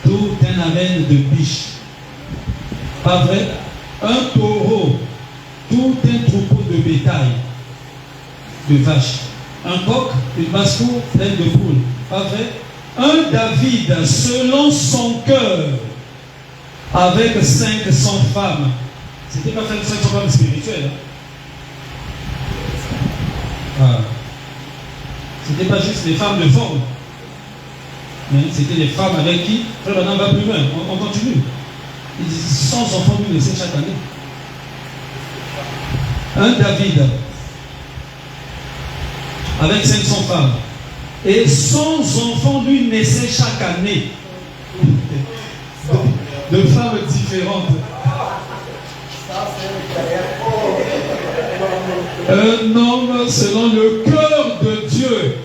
tout un amène de biche. Pas vrai? Un taureau, tout un troupeau de bétail, de vaches. Un coq, une basse-cour pleine de poules. Pas vrai? Un David, selon son cœur, avec 500 femmes. C'était pas 500 femmes spirituelles. Ah. C'était pas juste les femmes de forme. Mais c'était les femmes avec qui, frère Madame va plus loin, on continue. Il dit 100 enfants lui naissaient chaque année. Un David avec 500 femmes. Et 100 enfants lui naissaient chaque année. De femmes différentes. Un homme selon le cœur de Dieu.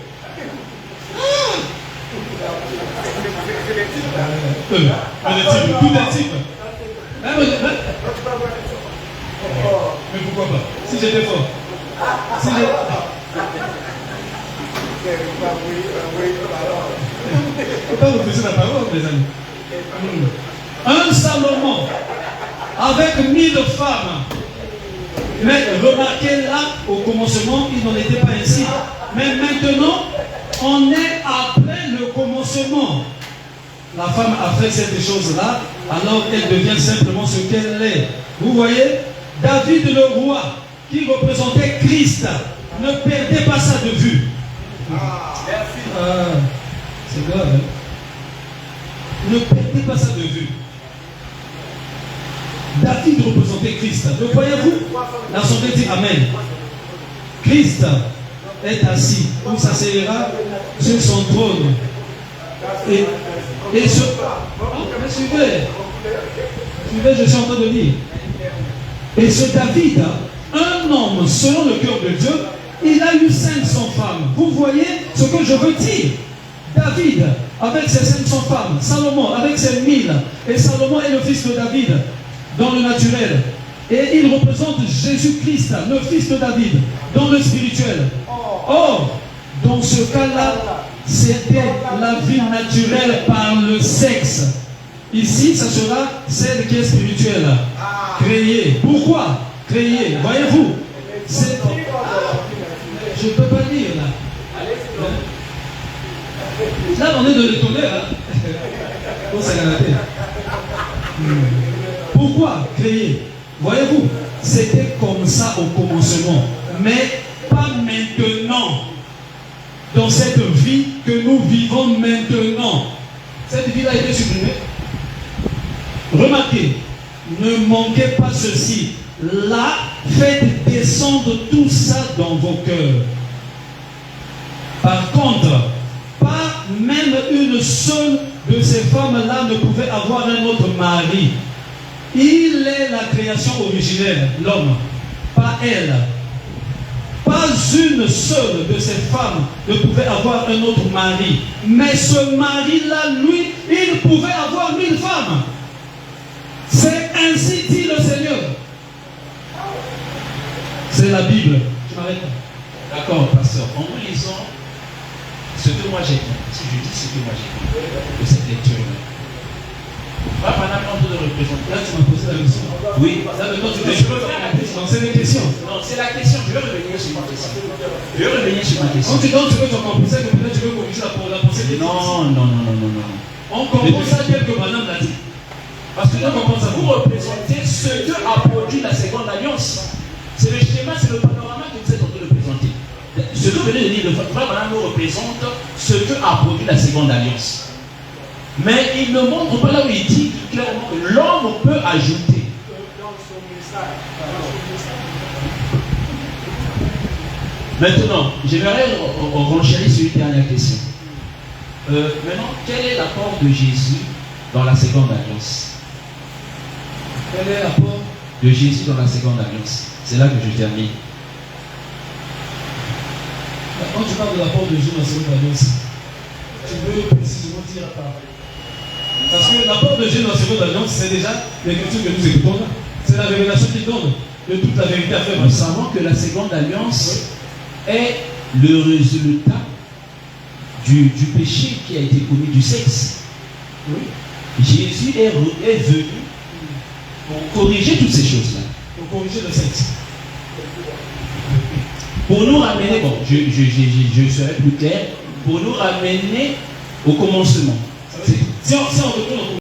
Tout est type. Mais pourquoi pas? Si j'étais fort. Si j'ai... Faut pas refuser la parole, mes amis. Un Salomon avec 1000 femmes. Mais remarquez là, au commencement, il n'en était pas ainsi. Mais maintenant, on est après le commencement. La femme a fait cette chose-là, alors elle devient simplement ce qu'elle est. Vous voyez, David le roi, qui représentait Christ, ne perdait pas ça de vue. C'est grave, hein? Ne perdez pas ça de vue. David représentait Christ. Le croyez-vous? L'Assemblée dit Amen. Christ est assis, ou s'asseyera sur son trône. Et ce... suivez, je suis en train de lire. Et ce David, un homme selon le cœur de Dieu, il a eu 500 femmes. Vous voyez ce que je veux dire? David, avec ses 500 femmes, Salomon, avec ses 1000, et Salomon est le fils de David, dans le naturel. Et il représente Jésus-Christ, le fils de David, dans le spirituel. Or, dans ce cas-là, c'était la vie naturelle par le sexe. Ici, ça sera celle qui est spirituelle. Créée. Pourquoi? Créée. Voyez-vous? Je ne peux pas lire là. Là, on est de l'étonner. Oh, c'est la tête. Pourquoi créer? Voyez-vous, c'était comme ça au commencement, mais pas maintenant. Dans cette vie que nous vivons maintenant, cette vie a été supprimée. Remarquez, ne manquez pas ceci. Là, faites descendre tout ça dans vos cœurs. Par contre, pas même une seule de ces femmes-là ne pouvait avoir un autre mari. Il est la création originelle, l'homme, pas elle. Pas une seule de ces femmes ne pouvait avoir un autre mari. Mais ce mari-là, lui, il pouvait avoir 1000 femmes. C'est ainsi dit le Seigneur. C'est la Bible. Je m'arrête. D'accord, pasteur. En lisant ce que moi j'ai dit, si je dis ce que moi j'ai dit de cette lecture-là, moi, madame, on peut le représenter. Là, tu m'as posé la question. Oui. Là, maintenant, tu veux faire la question. C'est les questions. Non, c'est la question. Je vais revenir sur ma question. Je vais revenir sur ma question. Quand tu donnes, tu veux t'en comprendre, que peut-être tu veux corriger la pensée des Non. On comprend ça tel que madame l'a dit. Parce que là, vous représentez ce que a produit la seconde alliance. C'est le schéma, c'est le panorama que vous êtes en train de présenter. Ce que vous venez de dire, le frère Branham nous représente ce que a produit la seconde alliance. Mais il ne montre pas là où il dit clairement que l'homme peut ajouter. Maintenant, j'aimerais renchérir sur une dernière question. Maintenant, quel est l'apport de Jésus dans la seconde alliance? Quel est l'apport de Jésus dans la seconde alliance? C'est là que je termine. Quand tu parles de l'apport de Jésus dans la seconde alliance, tu veux précisément dire par. Parce que l'apport de Jésus dans la seconde alliance, c'est déjà l'écriture que nous écoutons là. C'est la révélation qu'il donne de toute la vérité à faire. Nous savons que la seconde alliance est le résultat du péché qui a été commis du sexe. Oui. Jésus est venu pour corriger toutes ces choses-là. Pour corriger le sexe. Pour nous ramener, bon, je serai plus clair, pour nous ramener au commencement. Si on retourne au